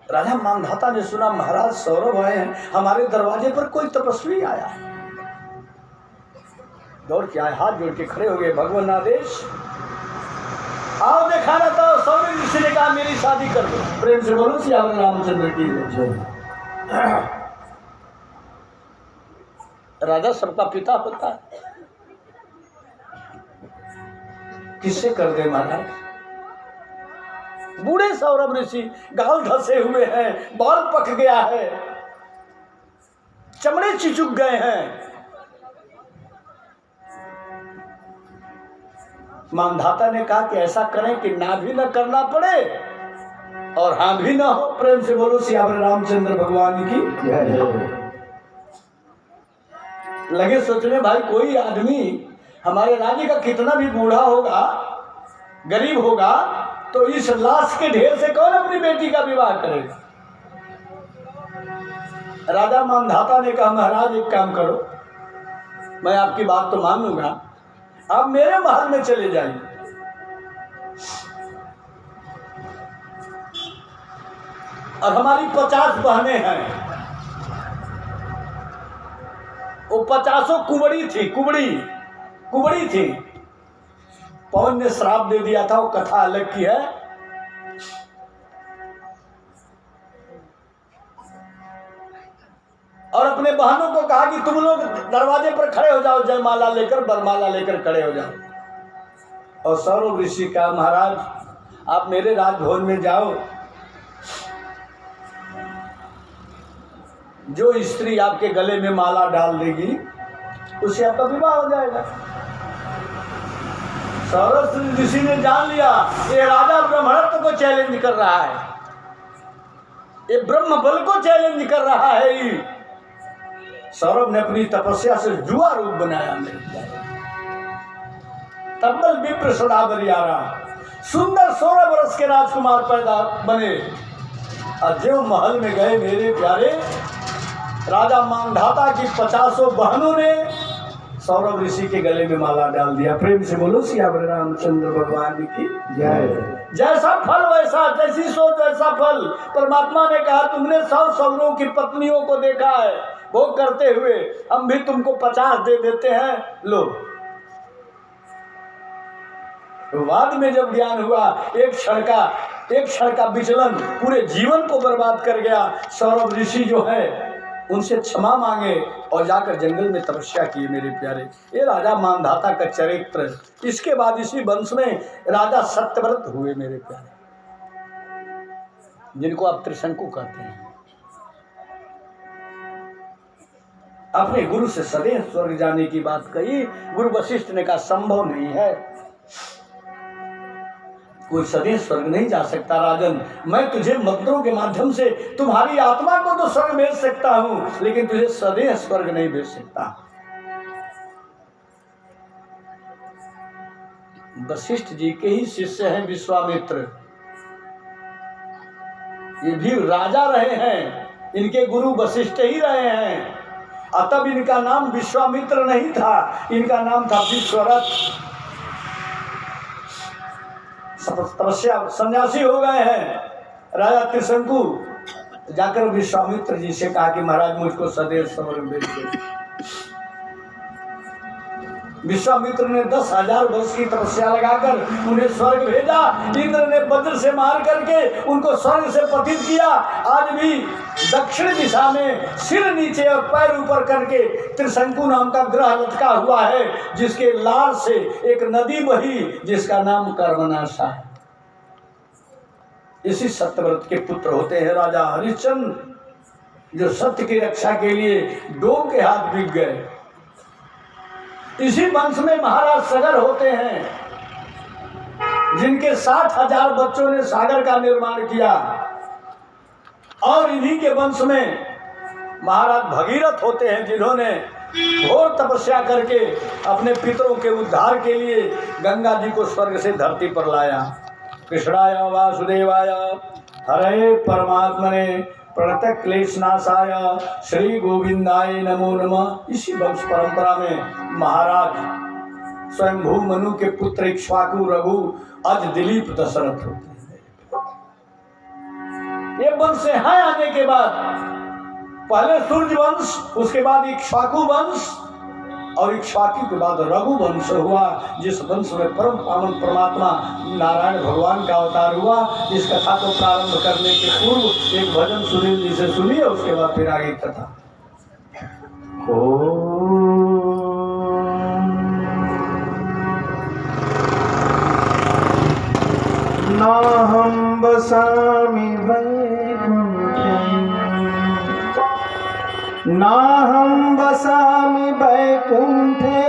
राजा मानधाता ने सुना महाराज सौरभ आए हैं, हमारे दरवाजे पर कोई तपस्वी आया है। दौड़ के आए, हाथ जोड़ के खड़े हो गए, भगवान आदेश आओ दिखाना। तो सौरभ ऋषि ने कहा मेरी शादी कर दो। प्रेम से बोलो श्री रामचंद्र की जय। राजा सबका पिता होता है, किससे कर दे महाराज? बूढ़े सौरभ ऋषि, गाल धसे हुए हैं, बाल पक गया है, चमड़े चिचुक गए हैं। मानधाता ने कहा कि ऐसा करें कि ना भी न करना पड़े और हाँ भी ना हो। प्रेम से बोलो सियावर रामचंद्र भगवान की। लगे सोचने भाई कोई आदमी हमारे राज्य का कितना भी बूढ़ा होगा, गरीब होगा, तो इस लाश के ढेर से कौन अपनी बेटी का विवाह करेगा? राजा मानधाता ने कहा महाराज एक काम करो, मैं आपकी बात तो मान लूंगा, आप मेरे महल में चले जाइए। और हमारी 50 बहनें हैं, वो 50 कुबड़ी थी, कुबड़ी थी। पवन ने श्राप दे दिया था, वो कथा अलग की है। और अपने बहनों को कहा कि तुम लोग दरवाजे पर खड़े हो जाओ, जयमाला लेकर, बरमाला लेकर खड़े हो जाओ। और सौरभ ऋषि का महाराज आप मेरे राजभवन में जाओ, जो स्त्री आपके गले में माला डाल देगी उससे आपका विवाह हो जाएगा। सौरभ ऋषि ने जान लिया ये राजा ब्रह्मत्व को चैलेंज कर रहा है, ये ब्रह्म बल को चैलेंज कर रहा है। सौरभ ने अपनी तपस्या से जुआ रूप बनाया मेरे। तब्बल विप्र सदा बरियारा, सुंदर 16 वर्ष के राजकुमार पैदा बने। और जो महल में गए मेरे प्यारे, राजा मानधाता की 50 बहनों ने सौरभ ऋषि के गले में माला डाल दिया। प्रेम से बोलो सियावर रामचंद्र भगवान की जय। जैसा फल वैसा, जैसी सोच वैसा फल। परमात्मा ने कहा तुमने 100 सौरों की पत्नियों को देखा है भोग करते हुए, हम भी तुमको 50 दे देते हैं, लो। बाद में जब ज्ञान हुआ, एक क्षण का विचलन पूरे जीवन को बर्बाद कर गया। सौरभ ऋषि जो है उनसे क्षमा मांगे और जाकर जंगल में तपस्या की मेरे प्यारे। ये राजा मानधाता का चरित्र। इसके बाद इसी वंश में राजा सत्यव्रत हुए मेरे प्यारे, जिनको आप त्रिशंकु कहते हैं। अपने गुरु से सदैव स्वर्ग जाने की बात कही। गुरु वशिष्ठ ने कहा संभव नहीं है, कोई सदैव स्वर्ग नहीं जा सकता राजन। मैं तुझे मंत्रों के माध्यम से तुम्हारी आत्मा को तो स्वर्ग भेज सकता हूं, लेकिन तुझे सदैव स्वर्ग नहीं भेज सकता। वशिष्ठ जी के ही शिष्य हैं विश्वामित्र, ये भी राजा रहे हैं, इनके गुरु वशिष्ठ ही रहे हैं। तब इनका नाम विश्वामित्र नहीं था, इनका नाम था विश्वरथ। तपस्या सन्यासी हो गए हैं राजा त्रिशंकु। जाकर विश्वामित्र जी से कहा कि महाराज मुझको सदैव स्वर्ग भेज दो। विश्वामित्र ने 10,000 वर्ष की तपस्या लगाकर उन्हें स्वर्ग भेजा। इंद्र ने वज्र से मार करके उनको स्वर्ग से पतित किया। आज भी दक्षिण दिशा में सिर नीचे और पैर ऊपर करके त्रिशंकु नाम का ग्रह लटका हुआ है, जिसके लार से एक नदी बही जिसका नाम कर्मनाशा है। इसी सत्यव्रत के पुत्र होते हैं राजा हरिश्चंद्र, जो सत्य की रक्षा के लिए डोम के हाथ बिक गए। इसी वंश में महाराज सगर होते हैं, जिनके 60,000 बच्चों ने सागर का निर्माण किया। और इन्हीं के वंश में महाराज भगीरथ होते हैं, जिन्होंने घोर तपस्या करके अपने पितरों के उद्धार के लिए गंगा जी को स्वर्ग से धरती पर लाया। कृष्णाय वासुदेवाय हरे परमात्मने प्रणत क्लेशनाशाय श्री गोविंदाय नमो नमः। इसी वंश परंपरा में महाराज स्वयंभू मनु के पुत्र इक्ष्वाकु रघु आज दिलीप दशरथ होते हैं। ये वंश यहाँ आने के बाद पहले सूर्य वंश, उसके बाद इक्ष्वाकु वंश और इक्ष्वाकु के बाद रघु वंश हुआ, जिस वंश में परम पावन परमात्मा नारायण भगवान का अवतार हुआ। इस कथा को प्रारंभ करने के पूर्व एक भजन सुनील जी से सुनिए, उसके बाद फिर आगे कथा। नाहं वसामि वैकुंठे, नाहं वसामि वैकुंठे।